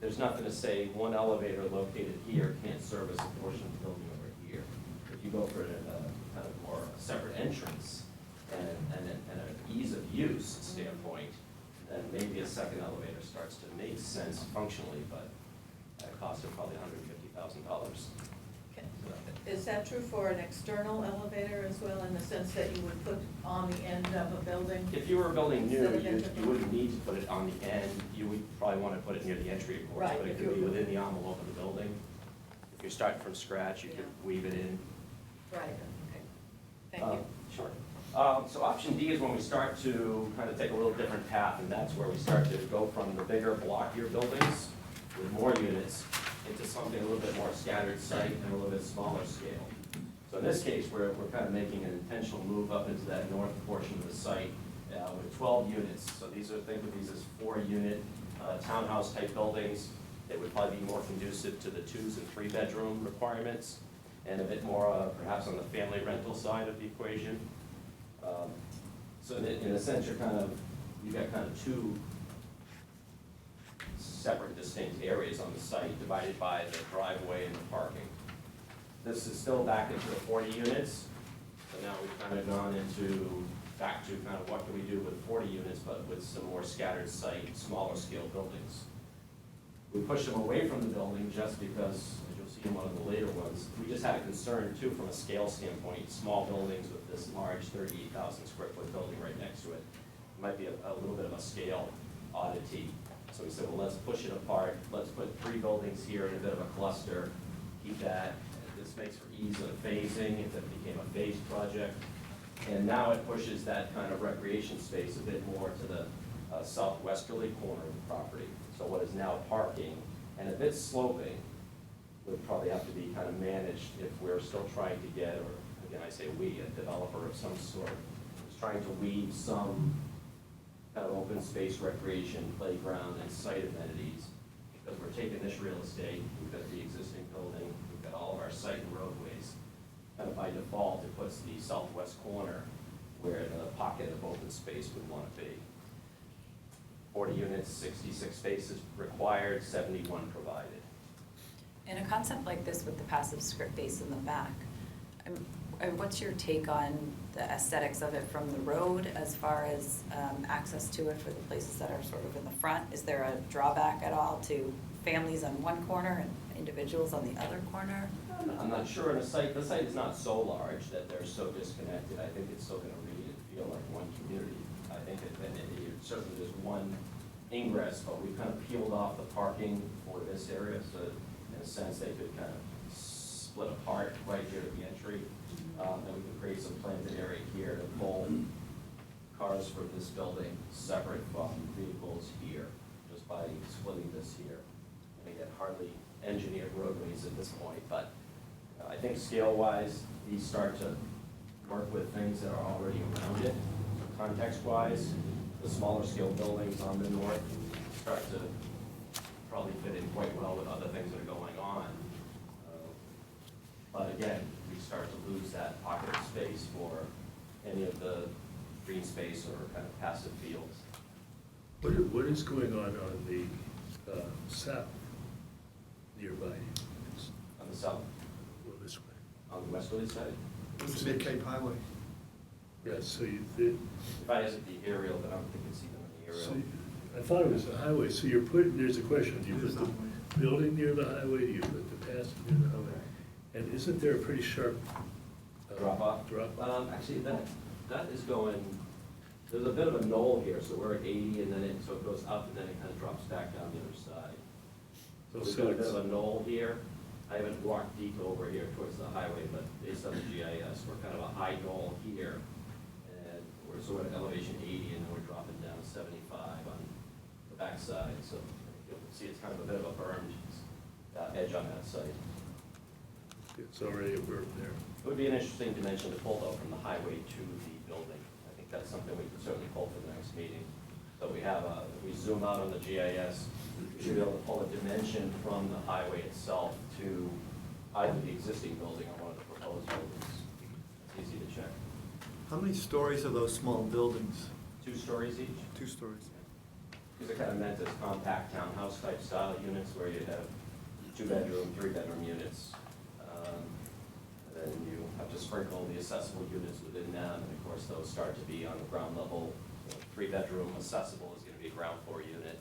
there's nothing to say one elevator located here can't service a portion of the building over here. If you go for a kind of more separate entrance and an ease of use standpoint, then maybe a second elevator starts to make sense functionally, but at a cost of probably $150,000.
Is that true for an external elevator as well, in the sense that you would put on the end of a building?
If you were building new,
Instead of
you
interval?
wouldn't need to put it on the end, you would probably want to put it near the entry, of course,
Right,
but it
if
could be
you're-
within the envelope of the building. If you're starting from scratch, you could
Yeah.
weave it in.
Right, okay. Thank you.
Sure. So option D is when we start to kind of take a little different path, and that's where we start to go from the bigger blockier buildings with more units into something a little bit more scattered site and a little bit smaller scale. So in this case, we're kind of making an intentional move up into that north portion of the site with 12 units. So think of these as 4-unit townhouse type buildings. They would probably be more conducive to the 2s and 3-bedroom requirements, and a bit more perhaps on the family rental side of the equation. So in a sense, you've got kind of 2 separate distinct areas on the site divided by the driveway and the parking. This is still back into the 40 units, so now we've kind of gone back to kind of what can we do with 40 units, but with some more scattered site, smaller scale buildings. We pushed them away from the building just because, as you'll see in one of the later ones, we just had a concern too from a scale standpoint, small buildings with this large 38,000 square foot building right next to it. Might be a little bit of a scale oddity. So we said, well, let's push it apart. Let's put 3 buildings here in a bit of a cluster, keep that. This makes for ease of phasing if it became a phased project. And now it pushes that kind of recreation space a bit more to the southwesterly corner of the property. So what is now parking and a bit sloping would probably have to be kind of managed if we're still trying to get, or again, I say we, a developer of some sort, is trying to weave some kind of open space recreation, playground, and site amenities. Because we're taking this real estate, we've got the existing building, we've got all of our site and roadways. Kind of by default, it puts the southwest corner where the pocket of open space would want to be. 40 units, 66 spaces required, 71 provided.
In a concept like this with the passive script base in the back, what's your take on the aesthetics of it from the road as far as access to it for the places that are sort of in the front? Is there a drawback at all to families on one corner and individuals on the other corner?
I'm not sure. The site is not so large that they're so disconnected. I think it's still going to read and feel like one community. I think certainly there's one ingress, but we've kind of peeled off the parking for this area, so in a sense they could kind of split apart right here at the entry. And we can create some planted area here to pull cars for this building separate from vehicles here, just by splitting this here. And again, hardly engineered roadways at this point, but I think scale-wise, these start to work with things that are already around it. Context-wise, the smaller scale buildings on the north start to probably fit in quite well with other things that are going on. But again, we start to lose that pocket of space for any of the green space or kind of passive fields.
What is going on the south nearby?
On the south,
Well, this way.
on the westerly side,
It's Mid-Cape Highway.
Yeah, so you did,
if I has the aerial, but I don't think you can see them on the
so
aerial.
I thought it was a highway, so you're putting, there's a question, do you put the building near the highway, do you put the path near the highway? And isn't there a pretty sharp?
Drop off? Actually, that is going, there's a bit of a knoll here, so we're at 80, and then it goes up, and then it kind of drops back down the other side. So we've got a bit of a knoll here. I haven't walked deep over here towards the highway, but based on the GIS, we're kind of a high knoll here. And we're sort of elevation 80, and then we're dropping down 75 on the backside. So you'll see it's kind of a bit of a burned edge on that site.
It's already a berm there.
It would be an interesting dimension to pull though from the highway to the building. I think that's something we could certainly pull for the next meeting. So we have, if we zoom out on the GIS, we should be able to pull a dimension from the highway itself to either the existing building or one of the proposed buildings. It's easy to check.
How many stories are those small buildings?
2 stories each.
2 stories.
These are kind of meant as compact townhouse type style units where you have 2-bedroom, 3-bedroom units. And then you have to sprinkle the accessible units within them, and of course those start to be on the ground level. 3-bedroom accessible is going to be a ground floor unit.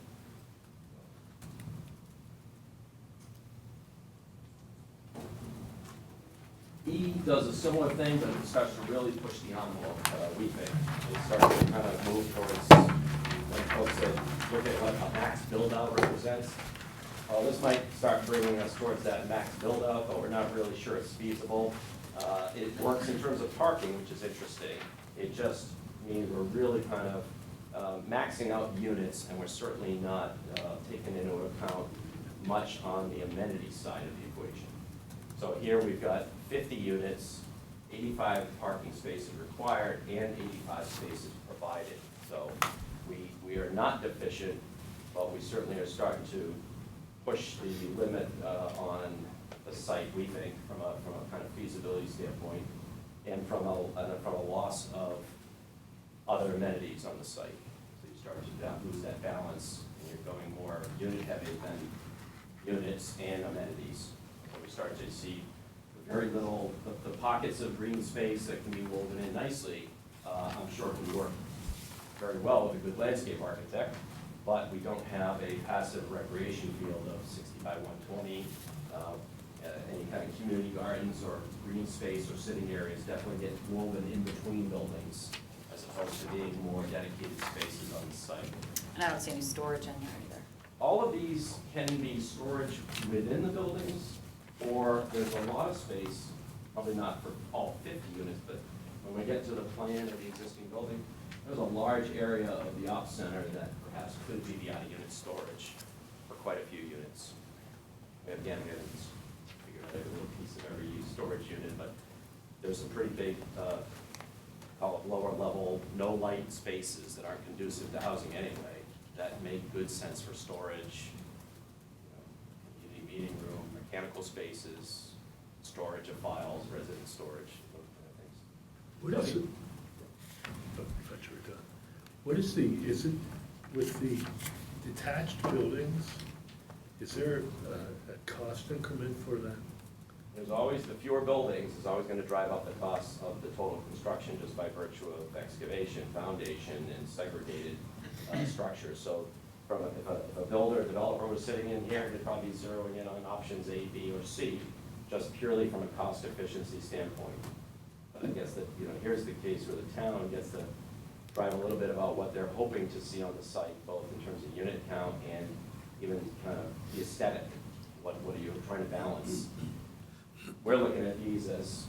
E does a similar thing, but it starts to really push the envelope, we think. It starts to kind of move towards, like folks that look at what a max build-out represents. This might start bringing us towards that max build-out, but we're not really sure it's feasible. It works in terms of parking, which is interesting. It just means we're really kind of maxing out units, and we're certainly not taking into account much on the amenity side of the equation. So here we've got 50 units, 85 parking spaces required, and 85 spaces provided. So we are not deficient, but we certainly are starting to push the limit on the site, we think, from a kind of feasibility standpoint, and from a loss of other amenities on the site. So you start to lose that balance, and you're going more unit-heavy than units and amenities. So we start to see very little, the pockets of green space that can be woven in nicely, I'm sure can work very well with a good landscape architect, but we don't have a passive recreation field of 60 by 120. Any kind of community gardens or green space or sitting areas definitely get woven in between buildings as opposed to being more dedicated spaces on the site.
And I don't see any storage in there either.
All of these can be storage within the buildings, or there's a lot of space, probably not for all 50 units, but when we get to the plan of the existing building, there's a large area of the ops center that perhaps could be the out-of-unit storage for quite a few units. Again, we haven't figured out a little piece of every storage unit, but there's some pretty big, call it lower level, no light spaces that aren't conducive to housing anyway, that make good sense for storage. Community meeting room, mechanical spaces, storage of files, resident storage, those kind of things.
What is it? Oh, I thought you were done. What is is it with the detached buildings, is there a cost increment for that?
There's always, the fewer buildings is always gonna drive up the cost of the total construction just by virtue of excavation, foundation, and segregated structures. So if a builder or developer was sitting in here, they'd probably be zeroing in on options A, B, or C, just purely from a cost efficiency standpoint. But I guess that, here's the case where the town gets to drive a little bit about what they're hoping to see on the site, both in terms of unit count and even kind of the aesthetic. What are you trying to balance? We're looking at these as,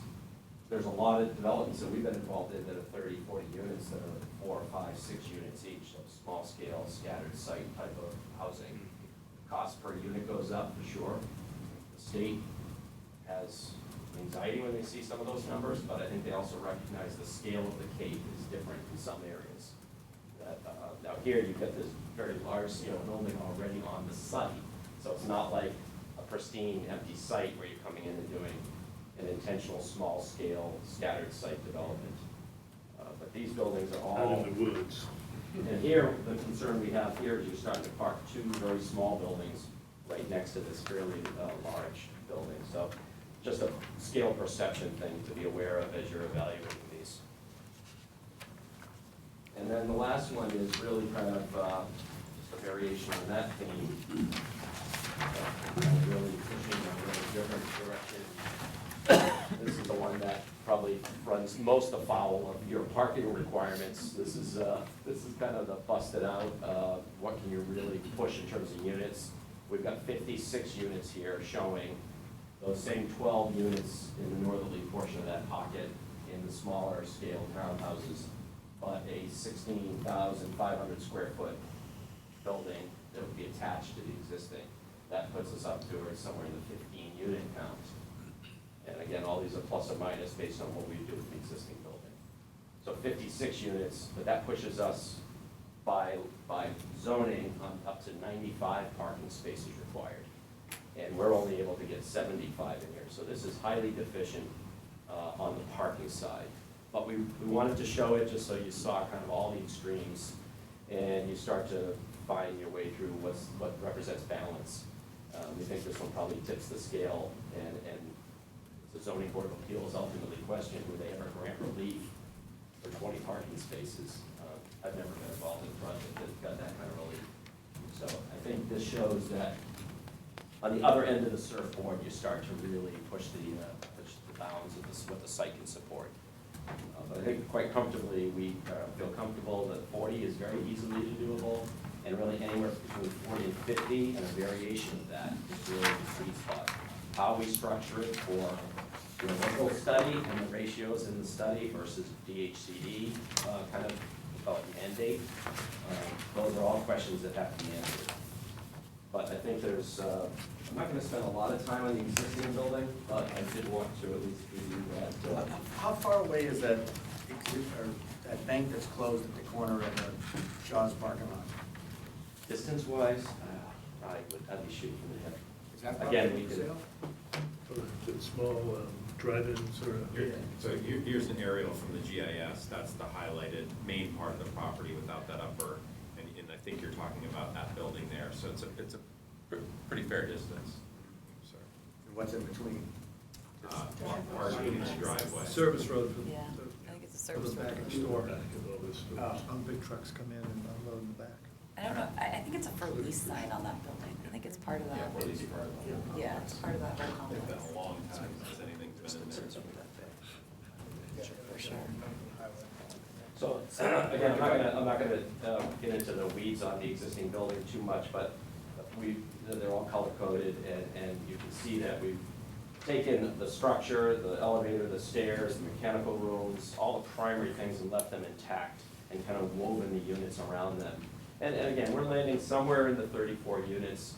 there's a lot of developments that we've been involved in that are 30, 40 units that are 4, 5, 6 units each, so small scale, scattered site type of housing. Cost per unit goes up for sure. The state has anxiety when they see some of those numbers, but I think they also recognize the scale of the Cape is different in some areas. Now here you've got this very large scale building already on the site, so it's not like a pristine empty site where you're coming in and doing an intentional small scale scattered site development. But these buildings are all
Out in the woods.
and here, the concern we have here is you're starting to park two very small buildings right next to this fairly large building. So just a scale perception thing to be aware of as you're evaluating these. And then the last one is really kind of just a variation on that theme. Really pushing in a really different direction. This is the one that probably runs most afoul of your parking requirements. This is kind of the busted out, what can you really push in terms of units. We've got 56 units here showing those same 12 units in the northerly portion of that pocket in the smaller scale townhouses, but a 16,500 square foot building that would be attached to the existing. That puts us up to somewhere in the 15 unit count. And again, all these are plus or minus based on what we do with the existing building. So 56 units, but that pushes us by zoning on up to 95 parking spaces required. And we're only able to get 75 in here. So this is highly deficient on the parking side. But we wanted to show it just so you saw kind of all the extremes and you start to find your way through what represents balance. We think this one probably tips the scale, and the zoning board of appeals ultimately question would they ever grant relief for 20 parking spaces. I've never been involved in a project that got that kind of relief. So I think this shows that on the other end of the surfboard, you start to really push the bounds of what the site can support. But I think quite comfortably, we feel comfortable that 40 is very easily doable, and really anywhere between 40 and 50, and a variation of that is really the sweet spot. How we structure it for local study and the ratios in the study versus DHCD, kind of, we call it mandate. Those are all questions that have to be answered. But I think there's, I'm not gonna spend a lot of time on the existing building, but I did want to at least give you that.
How far away is that, or that bank that's closed at the corner of the Shaw's parking lot?
Distance-wise, I'd be shooting from the hip.
Is that
Again,
property
we
for
could-
sale?
Or the small drive-ins or?
So here's an aerial from the GIS, that's the highlighted main part of the property without that upper, and I think you're talking about that building there, so it's a pretty fair distance. Sorry.
And what's in between?
Parking and driveway.
Service road for
Yeah,
the,
I think it's a
for
service
the
road.
back of the store.
Back of all this
Oh.
stuff.
Some big trucks come in and unload in the back.
I don't know, I think it's a for lease sign on that building. I think it's part of
Yeah,
that.
for least part of the.
Yeah, it's part of that whole
It's been
complex.
a long time since anything's been in there.
For sure.
So, again, I'm not gonna get into the weeds on the existing building too much, but they're all color-coded, and you can see that we've taken the structure, the elevator, the stairs, the mechanical rooms, all the primary things, and left them intact, and kind of woven the units around them. And again, we're landing somewhere in the 34 units,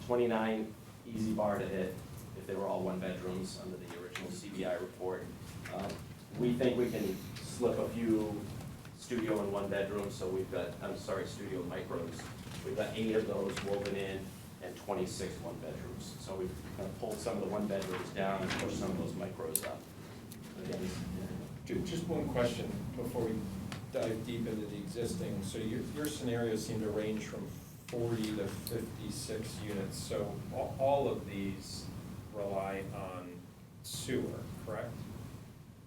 29 easy bar to hit, if they were all one-bedrooms under the original CBI report. We think we can slip a few studio and one-bedrooms, so we've got, studio micros. We've got 8 of those woven in and 26 one-bedrooms. So we've kind of pulled some of the one-bedrooms down and pushed some of those micros up. Again,
Just one question before we dive deep into the existing. So your scenarios seem to range from 40 to 56 units. So all of these rely on sewer, correct?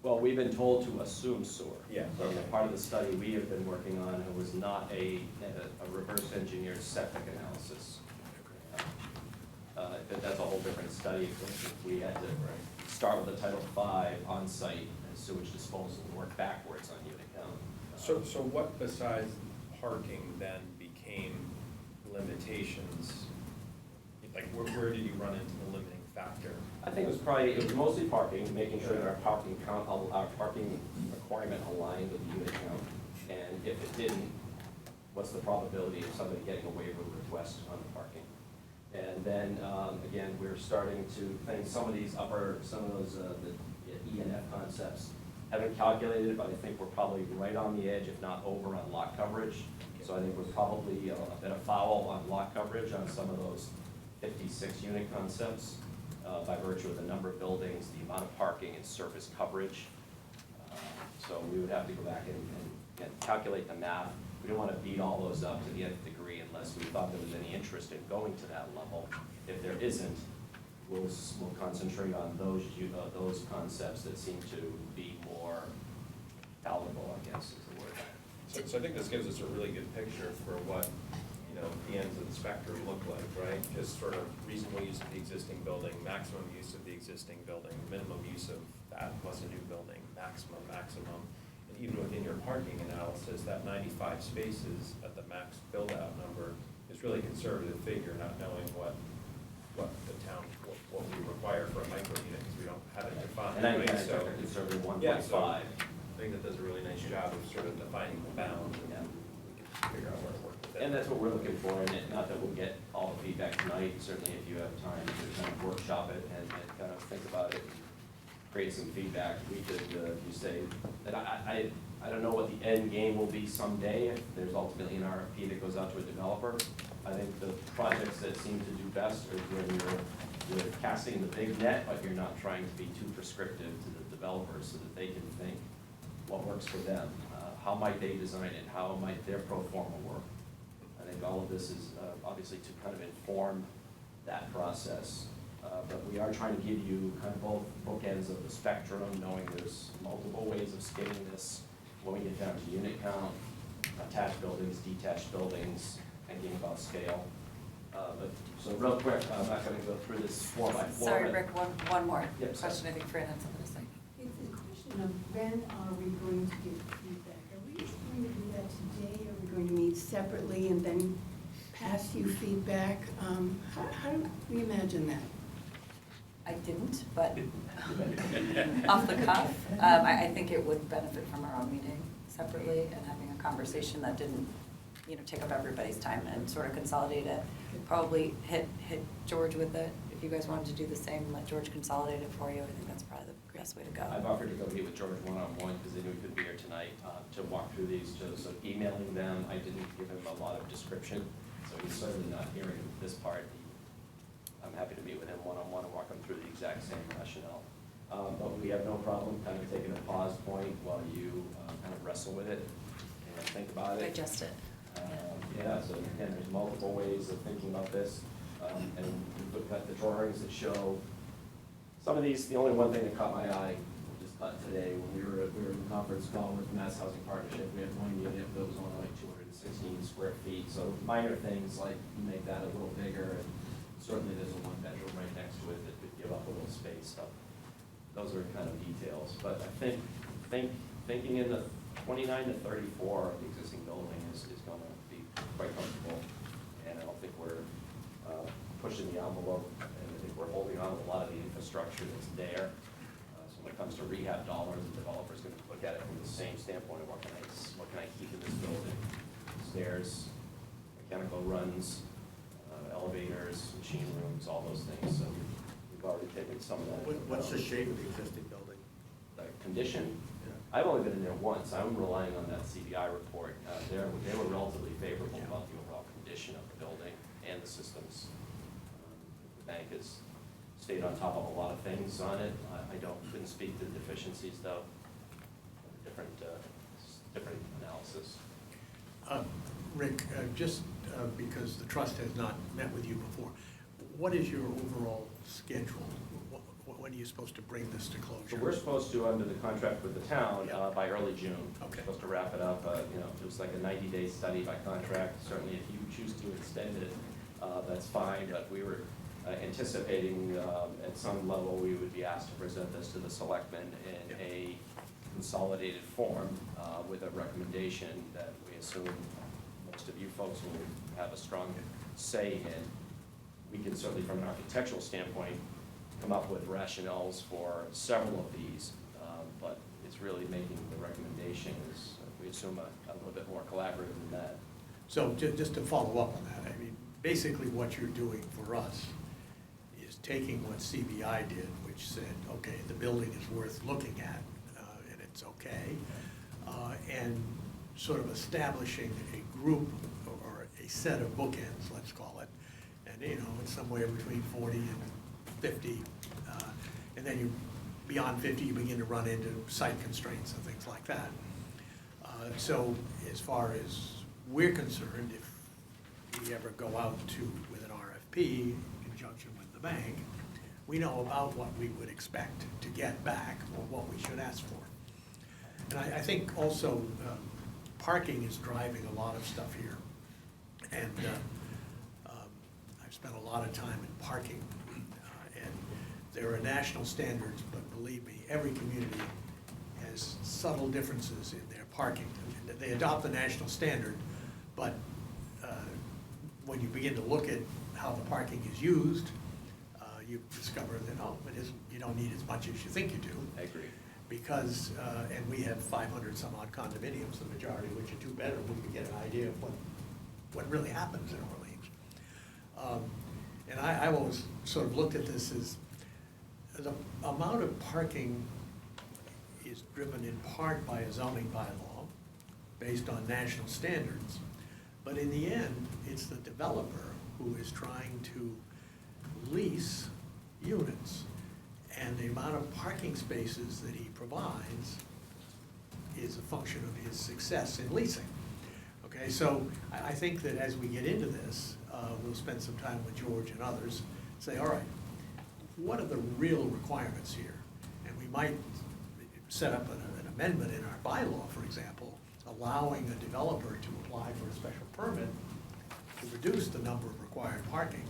well, we've been told to assume sewer.
Yeah,
And
okay.
part of the study we have been working on, it was not a reverse engineered septic analysis. That's a whole different study. We had to start with a Title V on-site sewage disposal and work backwards on unit count.
So what besides parking then became limitations? Like where did you run into the limiting factor?
I think it was mostly parking, making sure that our parking count, our parking requirement aligned with the unit count. And if it didn't, what's the probability of somebody getting a waiver request on the parking? And then, again, we're starting to think some of those, the E and F concepts haven't calculated, but I think we're probably right on the edge, if not over, on lot coverage. So I think we're probably a bit of foul on lot coverage on some of those 56 unit concepts, by virtue of the number of buildings, the amount of parking and surface coverage. So we would have to go back and calculate the math. We don't want to beat all those up to the nth degree unless we thought there was any interest in going to that level. If there isn't, we'll concentrate on those concepts that seem to be more palatable, I guess is the word.
So I think this gives us a really good picture for what, the ends of the spectrum look like, right? Just sort of reasonable use of the existing building, maximum use of the existing building, minimum use of that plus a new building, maximum. And even within your parking analysis, that 95 spaces at the max build-out number is really a conservative figure, not knowing what the town, what we require for a micro unit, because we don't have it defined.
And I
right?
kind of
So-
took a conservative 1.5.
Yeah, so I think that does a really nice job of sort of defining the bounds, and then we can figure out where to work with it.
And that's what we're looking for, and not that we'll get all the feedback tonight, certainly if you have time to kind of workshop it and kind of think about it, create some feedback. We could, you say, that I don't know what the end game will be someday, if there's ultimately an RFP that goes out to a developer. I think the projects that seem to do best are when you're casting the big net, but you're not trying to be too prescriptive to the developers so that they can think what works for them. How might they design it? How might their pro forma work? I think all of this is obviously to kind of inform that process. But we are trying to give you kind of both bookends of the spectrum, knowing there's multiple ways of skinning this when we get down to unit count, attached buildings, detached buildings, thinking about scale. So real quick, I'm not gonna go through this floor by floor.
Sorry,
but-
Rick, one more
Yep, sorry.
question. I think Fran had something to say.
It's a question of when are we going to get feedback? Are we just going to do that today? Are we going to meet separately and then pass you feedback? How do we imagine that?
I didn't, but off the cuff, I think it would benefit from our own meeting separately and having a conversation that didn't, take up everybody's time and sort of consolidate it. Probably hit George with it, if you guys wanted to do the same, let George consolidate it for you. I think that's probably the best way to go.
I've offered to go meet with George one-on-one, because I knew he couldn't be here tonight, to walk through these, so emailing them, I didn't give him a lot of description, so he's certainly not hearing this part. I'm happy to meet with him one-on-one and walk him through the exact same rationale. But we have no problem kind of taking a pause point while you kind of wrestle with it and think about it.
Digest it.
Yeah, so again, there's multiple ways of thinking about this. And we've got the drawings that show some of these. The only one thing that caught my eye, just today, when we were in the conference call with Mass Housing Partnership, we had one unit that was only like 216 square feet. So minor things like make that a little bigger, and certainly there's a one bedroom right next to it that could give up a little space. So those are kind of details. But I think thinking in the 29 to 34 of the existing building is going to be quite comfortable. And I don't think we're pushing the envelope, and I think we're holding on to a lot of the infrastructure that's there. So when it comes to rehab dollars, the developer's going to look at it from the same standpoint of what can I keep in this building? Stairs, mechanical runs, elevators, machine rooms, all those things. So we've already taken some of that.
What's the shape of the existing building?
The condition? I've only been in there once. I'm relying on that CBI report. They were relatively favorable about the overall condition of the building and the systems. The bank has stayed on top of a lot of things on it. I couldn't speak to the deficiencies though. Different analysis.
Rick, just because the trust has not met with you before, what is your overall schedule? When are you supposed to bring this to closure?
So we're supposed to, under the contract with the town, by early June.
Okay.
We're supposed to wrap it up. It was like a 90-day study by contract. Certainly, if you choose to extend it, that's fine. But we were anticipating at some level we would be asked to present this to the selectmen in a consolidated form with a recommendation that we assume most of you folks will have a strong say in. We can certainly, from an architectural standpoint, come up with rationales for several of these, but it's really making the recommendation is, we assume, a little bit more collaborative than that.
So just to follow up on that, I mean, basically what you're doing for us is taking what CBI did, which said, okay, the building is worth looking at, and it's okay, and sort of establishing a group or a set of bookends, let's call it, and it's somewhere between 40 and 50, and then beyond 50, you begin to run into site constraints and things like that. So as far as we're concerned, if we ever go out with an RFP in conjunction with the bank, we know about what we would expect to get back or what we should ask for. And I think also parking is driving a lot of stuff here. And I've spent a lot of time in parking. And there are national standards, but believe me, every community has subtle differences in their parking. They adopt the national standard, but when you begin to look at how the parking is used, you discover that, you don't need as much as you think you do.
I agree.
Because, and we have 500 some odd condominiums, the majority of which are two-bedroom, we can get an idea of what really happens in Orleans. And I always sort of looked at this as the amount of parking is driven in part by a zoning bylaw based on national standards. But in the end, it's the developer who is trying to lease units. And the amount of parking spaces that he provides is a function of his success in leasing. Okay, so I think that as we get into this, we'll spend some time with George and others, say, all right, what are the real requirements here? And we might set up an amendment in our bylaw, for example, allowing a developer to apply for a special permit to reduce the number of required parking,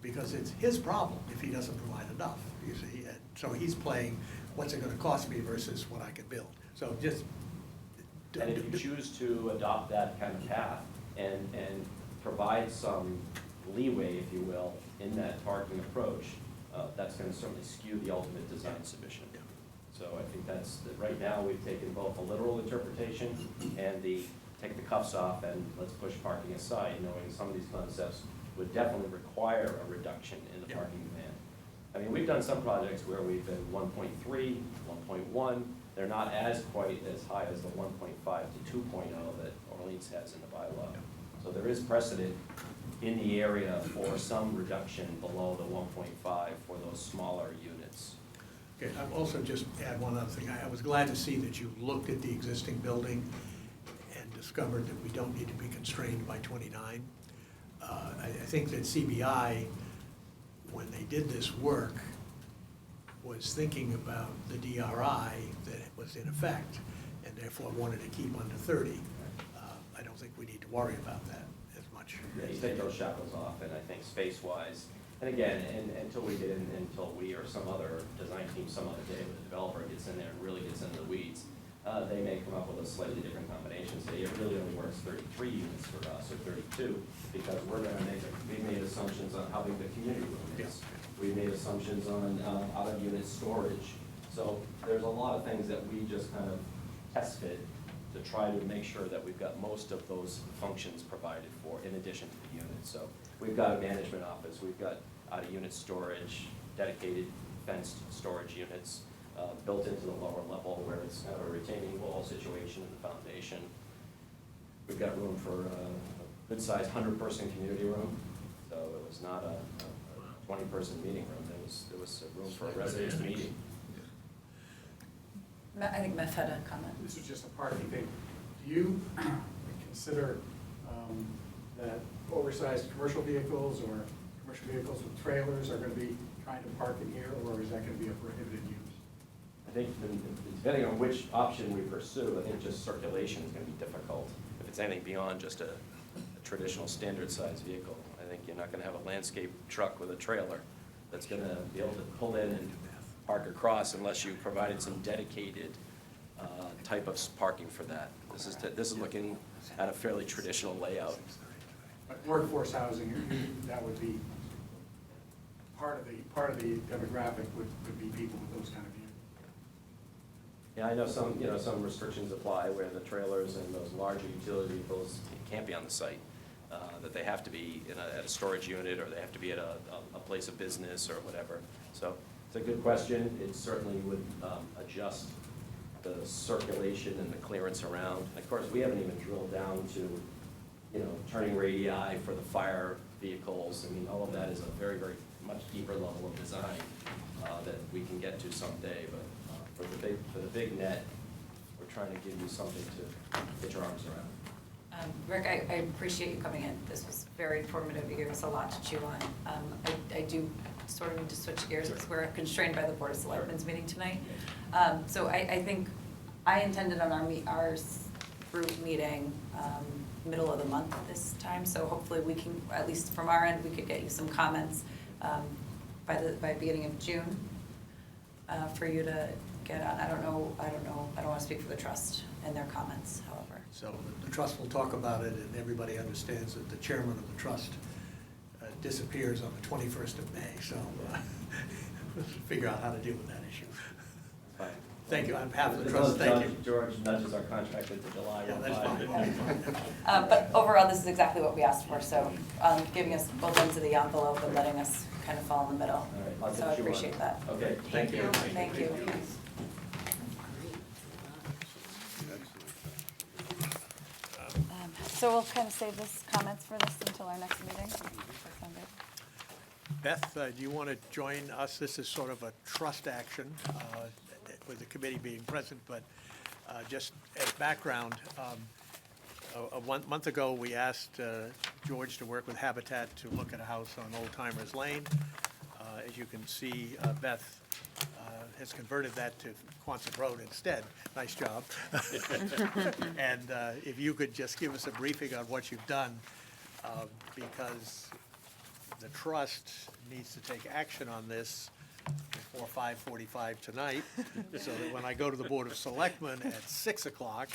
because it's his problem if he doesn't provide enough, you see. And so he's playing, what's it gonna cost me versus what I can build? So just.
And if you choose to adopt that kind of path and provide some leeway, if you will, in that parking approach, that's gonna certainly skew the ultimate design submission. So I think right now, we've taken both the literal interpretation and take the cuffs off and let's push parking aside, knowing some of these concepts would definitely require a reduction in the
Yeah.
parking demand. I mean, we've done some projects where we've been 1.3, 1.1, they're not as quite as high as the 1.5 to 2.0 that Orleans has in the bylaw. So there is precedent in the area for some reduction below the 1.5 for those smaller units.
Okay, I'll also just add one other thing. I was glad to see that you looked at the existing building and discovered that we don't need to be constrained by 29. I think that CBI, when they did this work, was thinking about the DRI that was in effect, and therefore wanted to keep under 30. I don't think we need to worry about that as much.
Yeah, you take those shackles off, and I think space-wise, and again, until we or some other design team some other day, when the developer gets in there and really gets into the weeds, they may come up with a slightly different combination, say it really only works 33 units for us, or 32, because we're gonna we made assumptions on how big the community room is. We made assumptions on out-of-unit storage. So there's a lot of things that we just kind of test fit to try to make sure that we've got most of those functions provided for, in addition to the units. So we've got a management office, we've got out-of-unit storage, dedicated fenced storage units, built into the lower level where it's kind of a retaining wall situation in the foundation. We've got room for a good-sized 100-person community room, so it was not a 20-person meeting room, there was room for a residents meeting.
I think Meth had a comment.
This is just a parking thing. Do you consider that oversized commercial vehicles or commercial vehicles with trailers are going to be trying to park in here, or is that going to be a prohibited use?
I think depending on which option we pursue, I think just circulation is going to be difficult. If it's anything beyond just a traditional standard-sized vehicle, I think you're not going to have a landscape truck with a trailer that's going to be able to pull in and park across unless you provided some dedicated type of parking for that. This is looking at a fairly traditional layout.
But workforce housing, that would be part of the demographic would be people with those kind of vehicles.
Yeah, I know some restrictions apply where the trailers and those larger utility vehicles can't be on the site. That they have to be at a storage unit, or they have to be at a place of business or whatever. So it's a good question. It certainly would adjust the circulation and the clearance around. And of course, we haven't even drilled down to, turning radii for the fire vehicles. I mean, all of that is a very, very much deeper level of design that we can get to someday. But for the big net, we're trying to give you something to get your arms around.
Rick, I appreciate you coming in. This was very informative. You gave us a lot to chew on. I do sort of need to switch gears because we're constrained by the Board of Selectmen's meeting tonight. So I think I intended on our group meeting middle of the month this time. So hopefully we can, at least from our end, we could get you some comments by beginning of June for you to get on. I don't know, I don't want to speak for the trust and their comments, however.
So the trust will talk about it, and everybody understands that the chairman of the trust disappears on the 21st of May, so we'll figure out how to deal with that issue.
Fine.
Thank you, on behalf of the trust, thank you.
George nudges our contract into July.
Yeah, that's fine.
But overall, this is exactly what we asked for, so giving us both ends of the envelope and letting us kind of fall in the middle.
All right, lots
So
of
I
chew on.
appreciate that.
Okay, thank you.
Thank you. So we'll kind of save this comments for this until our next meeting. Does that sound good?
Beth, do you want to join us? This is sort of a trust action with the committee being present, but just as background, a month ago, we asked George to work with Habitat to look at a house on Old Timers Lane. As you can see, Beth has converted that to Quonset Road instead. Nice job. And if you could just give us a briefing on what you've done, because the trust needs to take action on this before 5:45 tonight, so that when I go to the Board of Selectmen at 6 o'clock,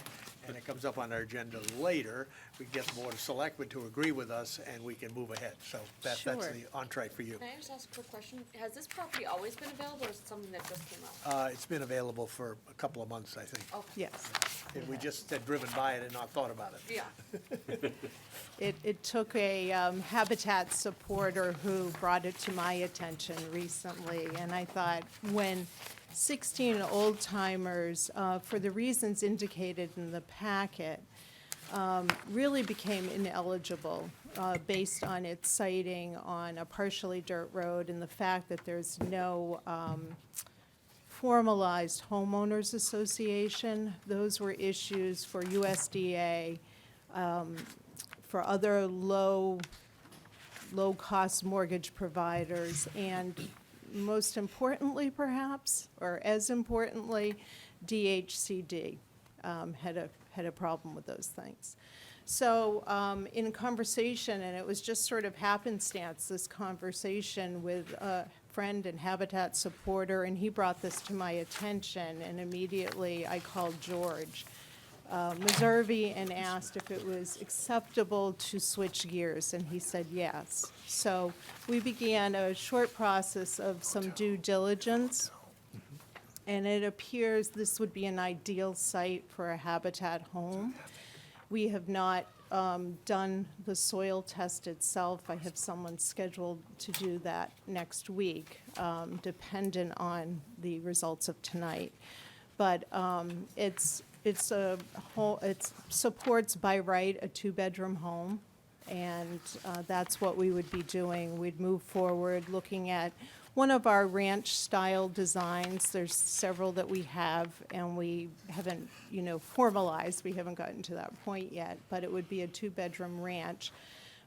and it comes up on our agenda later, we get the Board of Selectmen to agree with us, and we can move ahead. So that's
Sure.
the entree for you.
Can I just ask a quick question? Has this property always been available, or is it something that just came up?
It's been available for a couple of months, I think.
Okay.
Yes.
And we just had driven by it and not thought about it.
Yeah.
It took a Habitat supporter who brought it to my attention recently, and I thought, when 16 old-timers, for the reasons indicated in the packet, really became ineligible based on its siting on a partially dirt road and the fact that there's no formalized homeowners association. Those were issues for USDA, for other low-cost mortgage providers, and most importantly, perhaps, or as importantly, DHCD had a problem with those things. So in conversation, and it was just sort of happenstance, this conversation with a friend and Habitat supporter, and he brought this to my attention, and immediately I called George Meservey and asked if it was acceptable to switch gears, and he said yes. So we began a short process of some due diligence, and it appears this would be an ideal site for a Habitat home. We have not done the soil test itself. I have someone scheduled to do that next week, dependent on the results of tonight. But it's a whole, it supports by right a two-bedroom home, and that's what we would be doing. We'd move forward looking at one of our ranch-style designs. There's several that we have, and we haven't, formalized. We haven't gotten to that point yet, but it would be a two-bedroom ranch,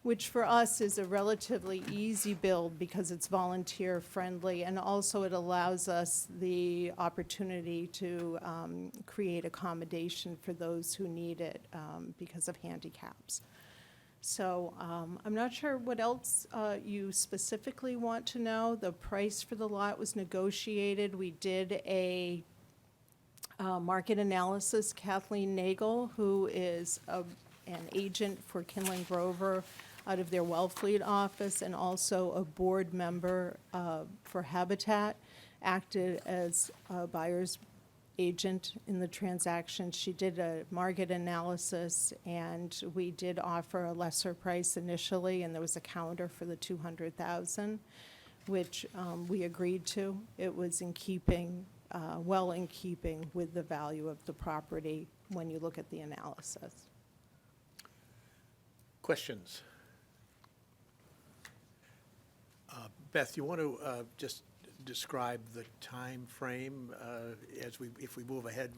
which for us is a relatively easy build because it's volunteer-friendly, and also it allows us the opportunity to create accommodation for those who need it because of handicaps. So I'm not sure what else you specifically want to know. The price for the lot was negotiated. We did a market analysis. Kathleen Nagel, who is an agent for Kinlan Grover out of their Wellfleet office and also a board member for Habitat, acted as a buyer's agent in the transaction. She did a market analysis, and we did offer a lesser price initially, and there was a counter for the $200,000, which we agreed to. It was in keeping, well in keeping with the value of the property when you look at the analysis.
Questions? Beth, you want to just describe the time frame if we move ahead?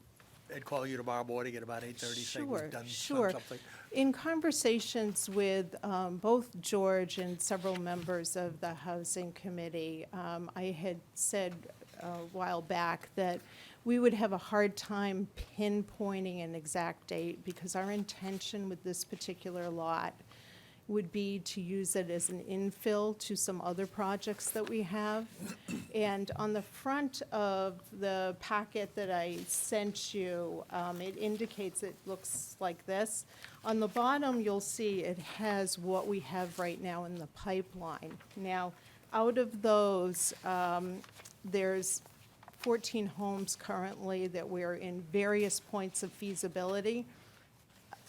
I'd call you tomorrow morning at about 8:30, say we've done something.
In conversations with both George and several members of the Housing Committee, I had said a while back that we would have a hard time pinpointing an exact date because our intention with this particular lot would be to use it as an infill to some other projects that we have. And on the front of the packet that I sent you, it indicates it looks like this. On the bottom, you'll see it has what we have right now in the pipeline. Now, out of those, there's 14 homes currently that we're in various points of feasibility.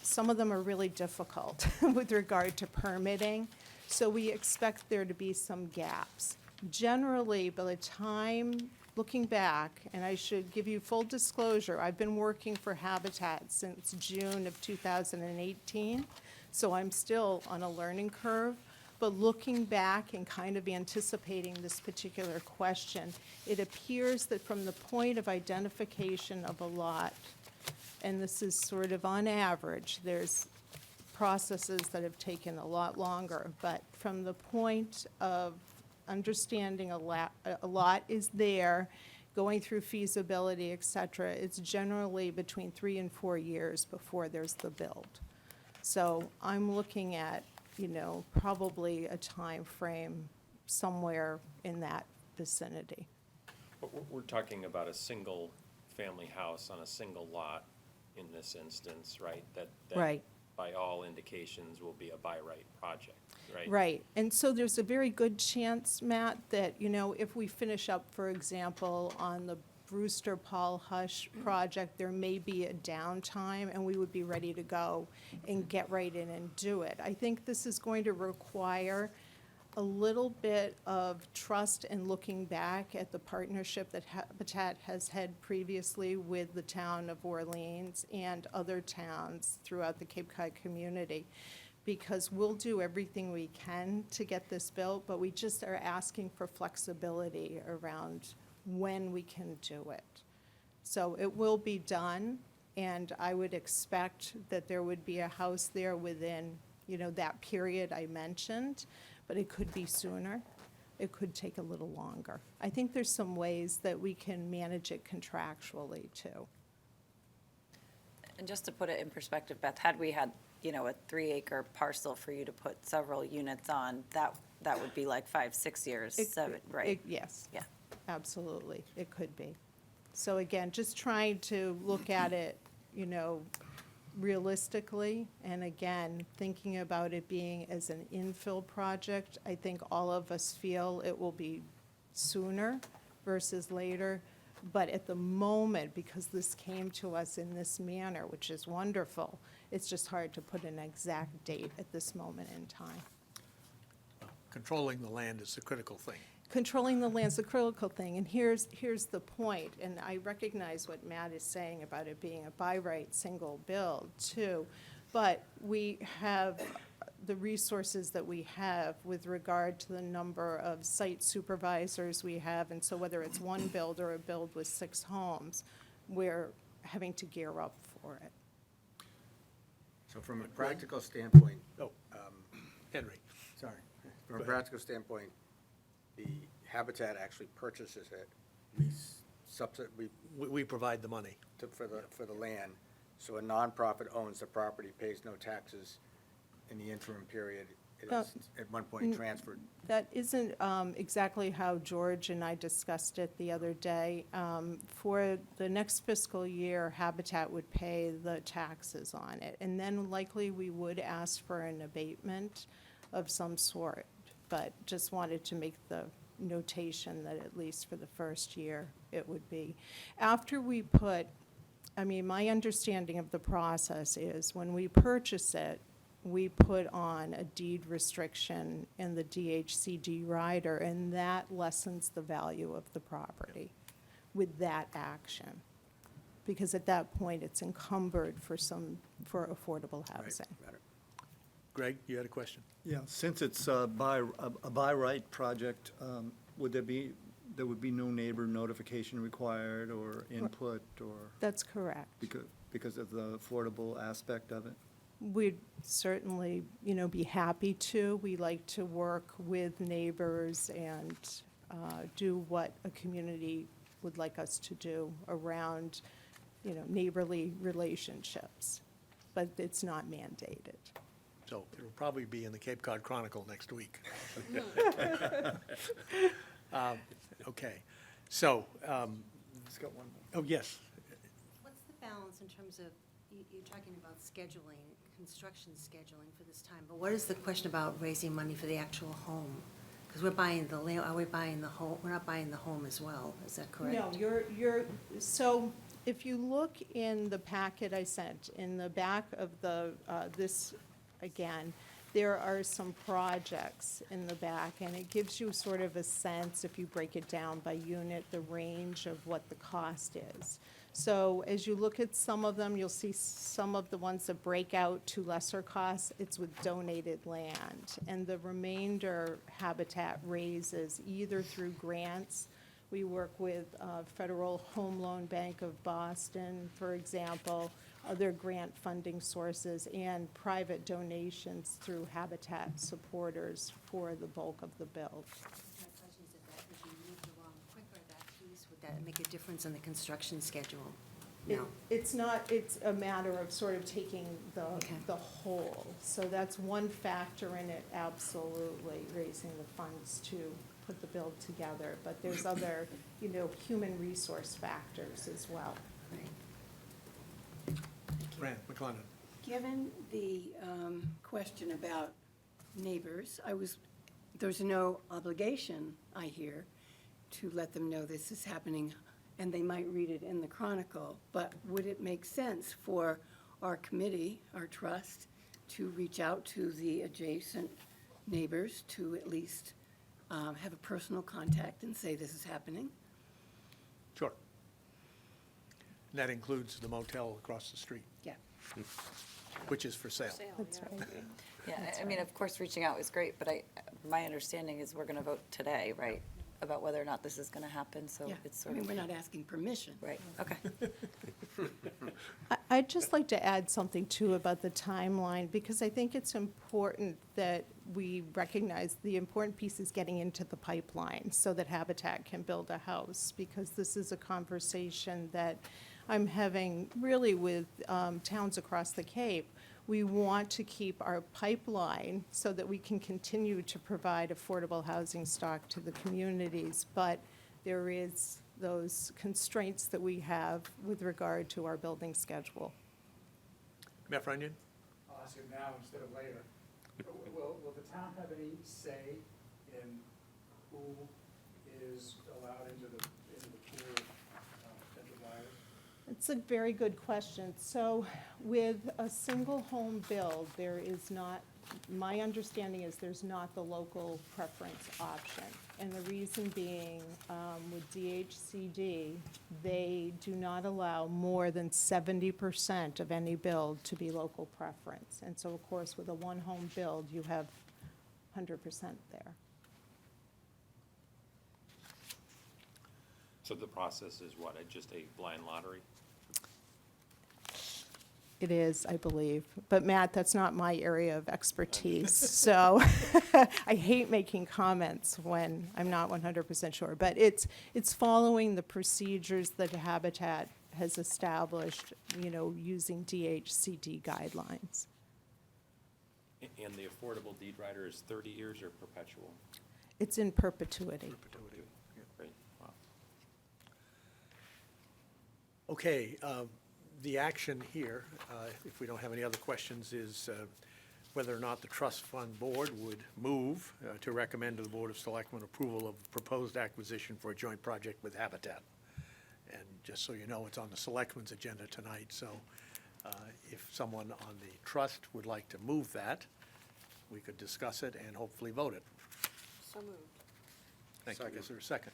Some of them are really difficult with regard to permitting, so we expect there to be some gaps. Generally, by the time, looking back, and I should give you full disclosure, I've been working for Habitat since June of 2018, so I'm still on a learning curve. But looking back and kind of anticipating this particular question, it appears that from the point of identification of a lot, and this is sort of on average, there's processes that have taken a lot longer, but from the point of understanding a lot is there, going through feasibility, et cetera, it's generally between 3 and 4 years before there's the build. So I'm looking at, probably a time frame somewhere in that vicinity.
But we're talking about a single-family house on a single lot in this instance, right? That
Right.
by all indications will be a by right project, right?
Right, and so there's a very good chance, Matt, that, if we finish up, for example, on the Brewster Paul Hush project, there may be a downtime, and we would be ready to go and get right in and do it. I think this is going to require a little bit of trust and looking back at the partnership that Habitat has had previously with the town of Orleans and other towns throughout the Cape Cod community, because we'll do everything we can to get this built, but we just are asking for flexibility around when we can do it. So it will be done, and I would expect that there would be a house there within, that period I mentioned, but it could be sooner. It could take a little longer. I think there's some ways that we can manage it contractually, too.
And just to put it in perspective, Beth, had we had, a 3-acre parcel for you to put several units on, that would be like 5-6 years, right?
Yes.
Yeah.
Absolutely, it could be. So again, just trying to look at it, realistically, and again, thinking about it being as an infill project, I think all of us feel it will be sooner versus later. But at the moment, because this came to us in this manner, which is wonderful, it's just hard to put an exact date at this moment in time.
Controlling the land is the critical thing.
Controlling the land's the critical thing, and here's the point, and I recognize what Matt is saying about it being a by right single build too, but we have the resources that we have with regard to the number of site supervisors we have, and so whether it's one build or a build with 6 homes, we're having to gear up for it.
So from a practical standpoint,
Henry.
sorry, from
Go
a
ahead.
practical standpoint, the Habitat actually purchases it.
We provide the money.
For the land. So a nonprofit owns the property, pays no taxes in the interim period. It is at one point transferred.
That isn't exactly how George and I discussed it the other day. For the next fiscal year, Habitat would pay the taxes on it, and then likely we would ask for an abatement of some sort, but just wanted to make the notation that at least for the first year, it would be. After we put, my understanding of the process is when we purchase it, we put on a deed restriction in the DHCD rider, and that lessens the value of the property with that action. Because at that point, it's encumbered for affordable housing.
Got it.
Greg, you had a question?
Yeah, since it's a by right project, there would be no neighbor notification required or input or
That's correct.
because of the affordable aspect of it?
We'd certainly, be happy to. We like to work with neighbors and do what a community would like us to do around, neighborly relationships. But it's not mandated.
So it'll probably be in the Cape Cod Chronicle next week. Okay, so,
It's got one more.
oh, yes,
What's the balance in terms of, you're talking about scheduling, construction scheduling for this time, but what is the question about raising money for the actual home? Because we're buying the land, are we buying the home? We're not buying the home as well, is that correct?
No, so if you look in the packet I sent, in the back of this, again, there are some projects in the back, and it gives you sort of a sense, if you break it down by unit, the range of what the cost is. So as you look at some of them, you'll see some of the ones that break out to lesser costs, it's with donated land. And the remainder Habitat raises either through grants. We work with Federal Home Loan Bank of Boston, for example, other grant funding sources, and private donations through Habitat supporters for the bulk of the build.
My question is if you moved along quicker, that piece, would that make a difference in the construction schedule? No.
It's not, it's a matter of sort of taking the whole. So that's one factor in it, absolutely, raising the funds to put the bill together, but there's other, human resource factors as well.
Fran McLennan.
Given the question about neighbors, there's no obligation, I hear, to let them know this is happening, and they might read it in the Chronicle, but would it make sense for our committee, our trust, to reach out to the adjacent neighbors to at least have a personal contact and say this is happening?
Sure. And that includes the motel across the street,
Yeah.
which is for sale.
That's right.
Yeah, I mean, of course, reaching out is great, but my understanding is we're going to vote today, right? About whether or not this is going to happen, so
Yeah.
it's
I
sort
mean,
of,
we're not asking permission.
right, okay.
I'd just like to add something too about the timeline, because I think it's important that we recognize the important piece is getting into the pipeline so that Habitat can build a house, because this is a conversation that I'm having really with towns across the Cape. We want to keep our pipeline so that we can continue to provide affordable housing stock to the communities, but there is those constraints that we have with regard to our building schedule.
Matt Runyon?
I'll ask it now instead of later. Will the town have any say in who is allowed into the pool of potential buyers?
It's a very good question. So with a single home build, there is not, my understanding is there's not the local preference option. And the reason being, with DHCD, they do not allow more than 70% of any build to be local preference. And so, of course, with a one-home build, you have 100% there.
So the process is what, just a blind lottery?
It is, I believe. But Matt, that's not my area of expertise. So I hate making comments when I'm not 100% sure. But it's following the procedures that Habitat has established, using DHCD guidelines.
And the affordable deed rider is 30 years or perpetual?
It's in perpetuity.
Great, wow.
Okay, the action here, if we don't have any other questions, is whether or not the trust fund board would move to recommend to the Board of Selectmen approval of proposed acquisition for a joint project with Habitat. And just so you know, it's on the Selectmen's agenda tonight, so if someone on the trust would like to move that, we could discuss it and hopefully vote it.
So moved.
Thank you. Is there a second?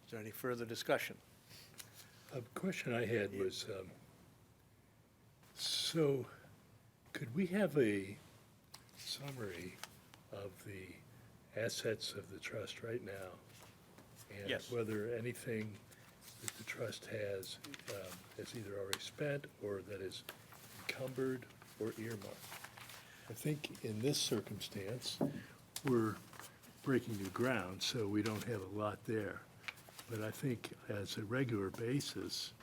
Is there any further discussion?
A question I had was, so could we have a summary of the assets of the trust right now?
Yes.
And whether anything that the trust has either already spent or that is encumbered or earmarked? I think in this circumstance, we're breaking new ground, so we don't have a lot there. But I think as a regular basis,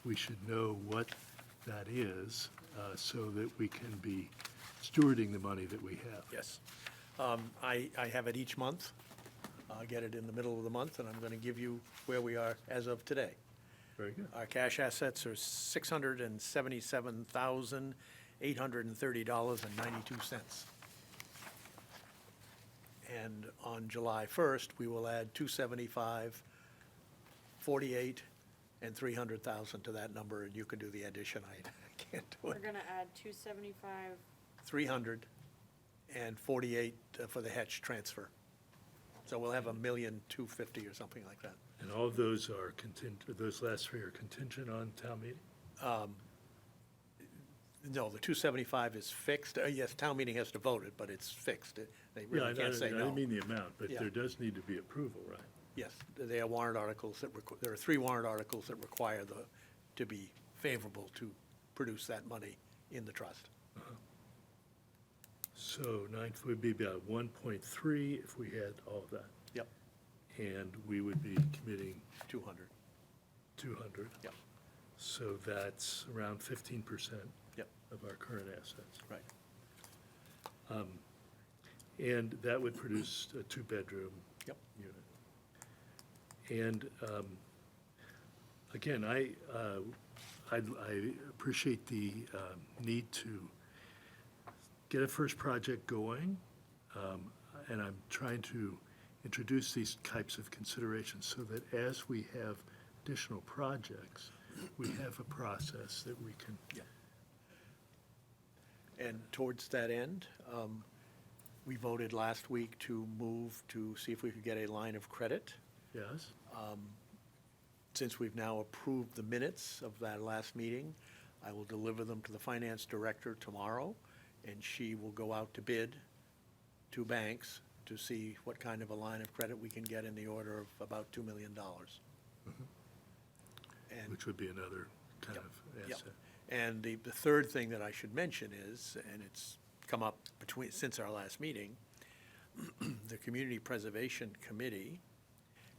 we should know what that is, so that we can be stewarding the money that we have.
Yes. I have it each month. I'll get it in the middle of the month, and I'm going to give you where we are as of today.
Very good.
Our cash assets are $677,830.92. And on July 1st, we will add 275, 48, and 300,000 to that number, and you can do the addition. I can't do
We're
it.
gonna add 275.
300 and 48 for the Hetch transfer. So we'll have $1,250,000 or something like that.
And all of those are contingent, those last three are contingent on town meeting?
No, the 275 is fixed. Yes, town meeting has to vote it, but it's fixed. They
Yeah,
really can't say
I
no.
didn't mean the amount, but
Yeah.
there does need to be approval, right?
Yes, they are warrant articles that, there are 3 warrant articles that require to be favorable to produce that money in the trust.
So ninth would be about 1.3 if we had all of that.
Yep,
And we would be committing
200.
200.
Yep.
So that's around 15%
Yep,
of our current assets.
right.
And that would produce a 2-bedroom
Yep.
unit. And again, I appreciate the need to get a first project going, and I'm trying to introduce these types of considerations so that as we have additional projects, we have a process that we can.
And towards that end, we voted last week to move to see if we could get a line of credit.
Yes?
Since we've now approved the minutes of that last meeting, I will deliver them to the finance director tomorrow, and she will go out to bid to banks to see what kind of a line of credit we can get in the order of about $2 million. And
Which would be another kind of
Yep.
asset.
And the third thing that I should mention is, and it's come up since our last meeting, the Community Preservation Committee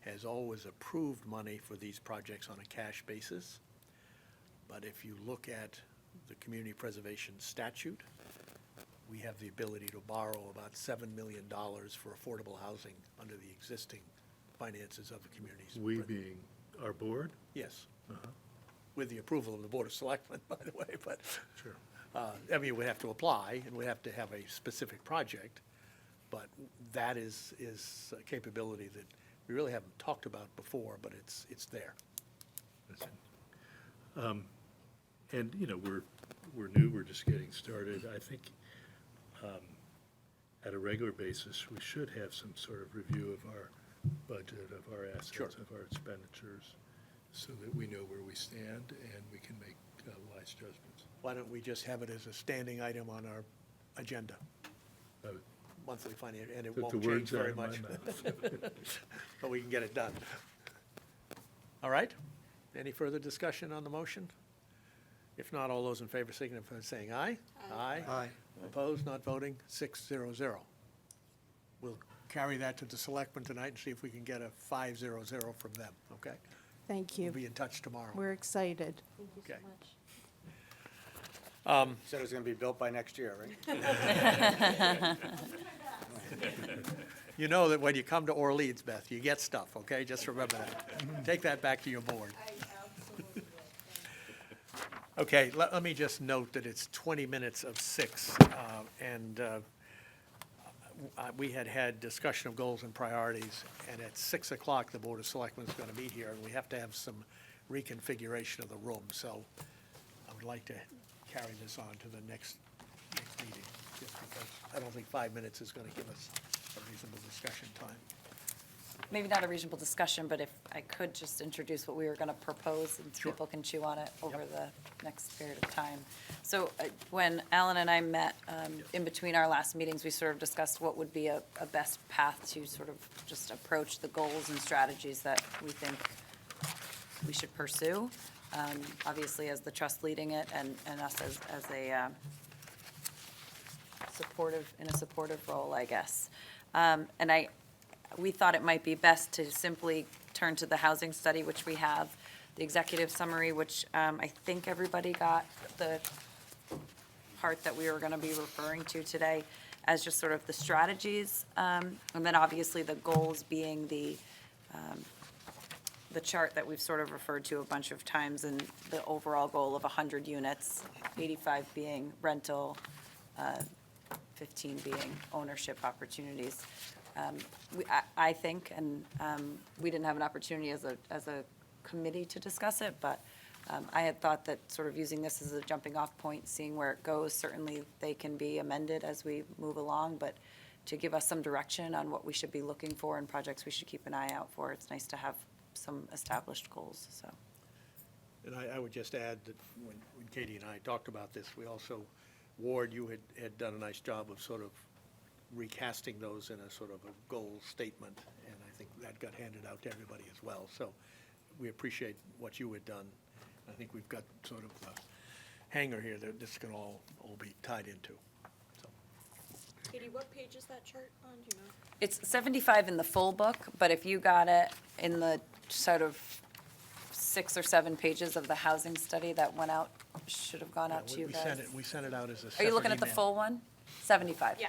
has always approved money for these projects on a cash basis. But if you look at the Community Preservation statute, we have the ability to borrow about $7 million for affordable housing under the existing finances of the communities.
We being our board?
Yes.
Uh-huh.
With the approval of the Board of Selectmen, by the way, but,
Sure.
I mean, we have to apply, and we have to have a specific project, but that is a capability that we really haven't talked about before, but it's there.
That's it. And, you know, we're new, we're just getting started. I think at a regular basis, we should have some sort of review of our budget, of our assets,
Sure.
of our expenditures, so that we know where we stand and we can make wise judgments.
Why don't we just have it as a standing item on our agenda,
Uh,
monthly finance, and it
Took
won't
the
change
words out
very
of my
much.
mouth.
But we can get it done. All right? Any further discussion on the motion? If not, all those in favor signify by saying aye. Aye.
Aye.
Opposed, not voting, 600. We'll carry that to the selectmen tonight and see if we can get a 500 from them, okay?
Thank
We'll
you.
be in touch tomorrow.
We're excited.
Thank you so
Okay.
much.
Said it was gonna be built by next year, right?
You know that when you come to Orleans, Beth, you get stuff, okay? Just remember that. Take that back to your board. Okay, let me just note that it's 20 minutes of 6, and we had discussion of goals and priorities, and at 6 o'clock, the Board of Selectmen is going to meet here, and we have to have some reconfiguration of the room, so I would like to carry this on to the next meeting, just because I don't think 5 minutes is going to give us a reasonable discussion time.
Maybe not a reasonable discussion, but if I could just introduce what we were going to propose, and
Sure.
people can chew on it over the next period of time. So when Alan and I met in between our last meetings, we sort of discussed what would be a best path to sort of just approach the goals and strategies that we think we should pursue. Obviously, as the trust leading it, and us as a supportive role, I guess. And we thought it might be best to simply turn to the housing study, which we have, the executive summary, which I think everybody got the part that we were going to be referring to today as just sort of the strategies, and then obviously the goals being the chart that we've sort of referred to a bunch of times, and the overall goal of 100 units, 85 being rental, 15 being ownership opportunities. I think, and we didn't have an opportunity as a committee to discuss it, but I had thought that sort of using this as a jumping off point, seeing where it goes, certainly they can be amended as we move along, but to give us some direction on what we should be looking for and projects we should keep an eye out for, it's nice to have some established goals, so.
And I would just add that when Katie and I talked about this, we also, Ward, you had done a nice job of sort of recasting those in a sort of a goal statement, and I think that got handed out to everybody as well. So we appreciate what you had done. I think we've got sort of a hanger here that this can all be tied into. So
Katie, what page is that chart on, do you know?
It's 75 in the full book, but if you got it in the sort of 6 or 7 pages of the housing study that went out, should have gone out to you guys.
We sent it out as a separate
Are you looking at the
email.
full one? 75?
Yeah.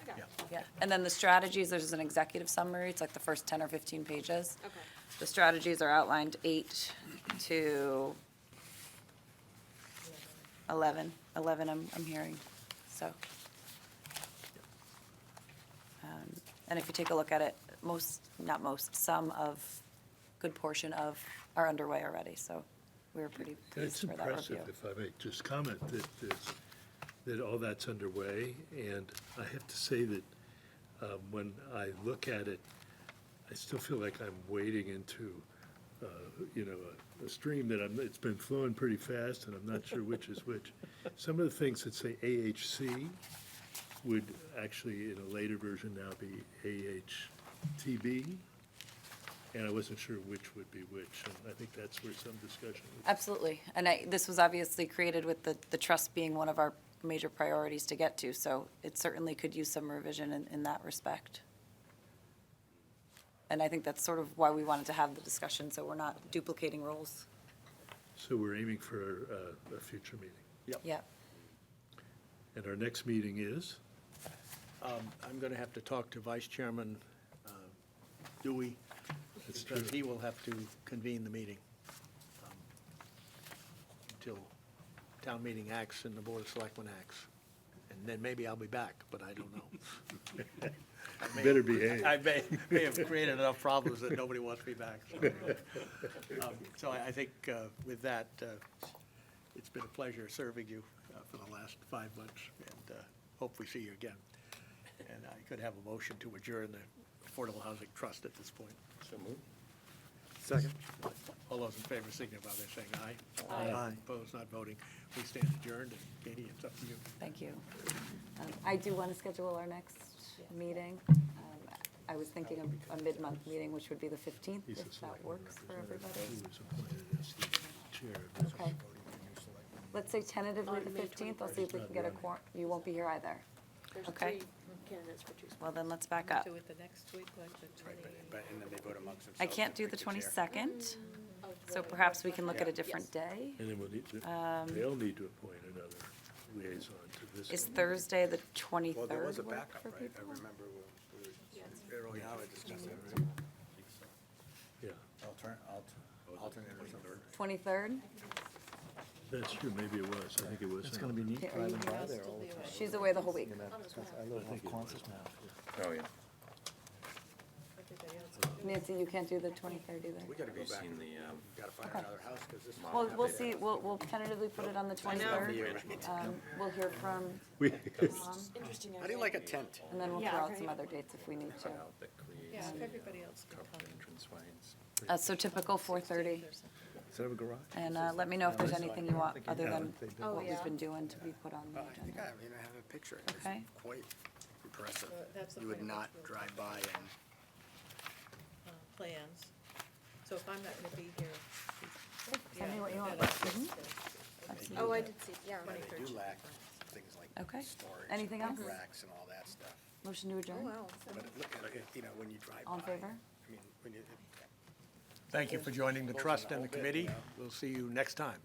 I got it.
Yeah.
Yeah, and then the strategies, there's an executive summary, it's like the first 10 or 15 pages.
Okay.
The strategies are outlined 8 to 11. 11 I'm hearing, so. And if you take a look at it, some of, good portion of are underway already, so we were pretty
And it's
pleased for that review.
impressive, if I may just comment, that all that's underway. And I have to say that when I look at it, I still feel like I'm wading into, a stream that it's been flowing pretty fast, and I'm not sure which is which. Some of the things that say AHC would actually, in a later version now, be AHTB. And I wasn't sure which would be which, and I think that's where some discussion was.
Absolutely, and this was obviously created with the trust being one of our major priorities to get to, so it certainly could use some revision in that respect. And I think that's sort of why we wanted to have the discussion, so we're not duplicating roles.
So we're aiming for a future meeting.
Yeah.
And our next meeting is?
I'm going to have to talk to Vice Chairman Dewey,
That's
because
true.
he will have to convene the meeting until town meeting acts and the Board of Selectmen acts. And then maybe I'll be back, but I don't know.
Better behave.
I may have created enough problems that nobody wants me back. So I think with that, it's been a pleasure serving you for the last 5 months, and hope we see you again. And I could have a motion to adjourn the Affordable Housing Trust at this point.
So moved.
Second.
All those in favor signify by saying aye.
Aye.
Opposed, not voting. We stand adjourned, and Katie, it's up to you.
Thank you. I do want to schedule our next meeting. I was thinking of a mid-month meeting, which would be the 15th,
He's
if
the
that
selectman
works for everybody.
Who was appointed as the chair of this.
Okay. Let's say tentatively the 15th. I'll see if we can get a quorum. You won't be here either.
There's
Okay.
3 candidates for Tuesday.
Well, then let's back up.
Do it the next week, like the
And then they vote amongst themselves.
I can't do the 22nd, so perhaps we can look at a different day.
And then we'll need to, they'll need to appoint another liaison to this.
Is Thursday the 23rd
Well, there was a
work
backup,
for
right? I
people?
remember we discussed that, right?
Yeah,
Alternate or something.
23rd?
that's true, maybe it was, I think it was.
It's gonna be neat
Okay, are you
driving by
here?
there all the time.
She's away the whole week.
I live off Quonset now.
Oh, yeah.
Nancy, you can't do the 23rd either.
We gotta go
Have you
back,
seen the,
gotta find
Okay.
another house, because this.
Well, we'll see, we'll tentatively put it on the 23rd. We'll hear from
We,
Tom,
Interesting.
How do you like a tent?
and then we'll throw out some other dates if we need to.
that creates
Yeah, if everybody else can
covered
come.
entrance ways.
So typical 4:30,
Does that have a garage?
and let me know if there's anything you want, other than
Oh,
what we've been doing to be put on the
I think
agenda.
I have a picture.
Okay.
It's quite impressive.
That's the
You would
plan.
not drive by and,
Plans. So if I'm not gonna be here.
Send me what you want.
then I'll
Mhm.
just,
Oh, I did see, yeah.
they do lack things like
Okay.
storage.
Anything
and
else?
Racks and all that stuff.
Motion to
Oh,
adjourn?
wow.
But look at it, when you drive by.
All in favor?
I mean, when you.
Thank you for joining the trust and the committee. We'll see you next time.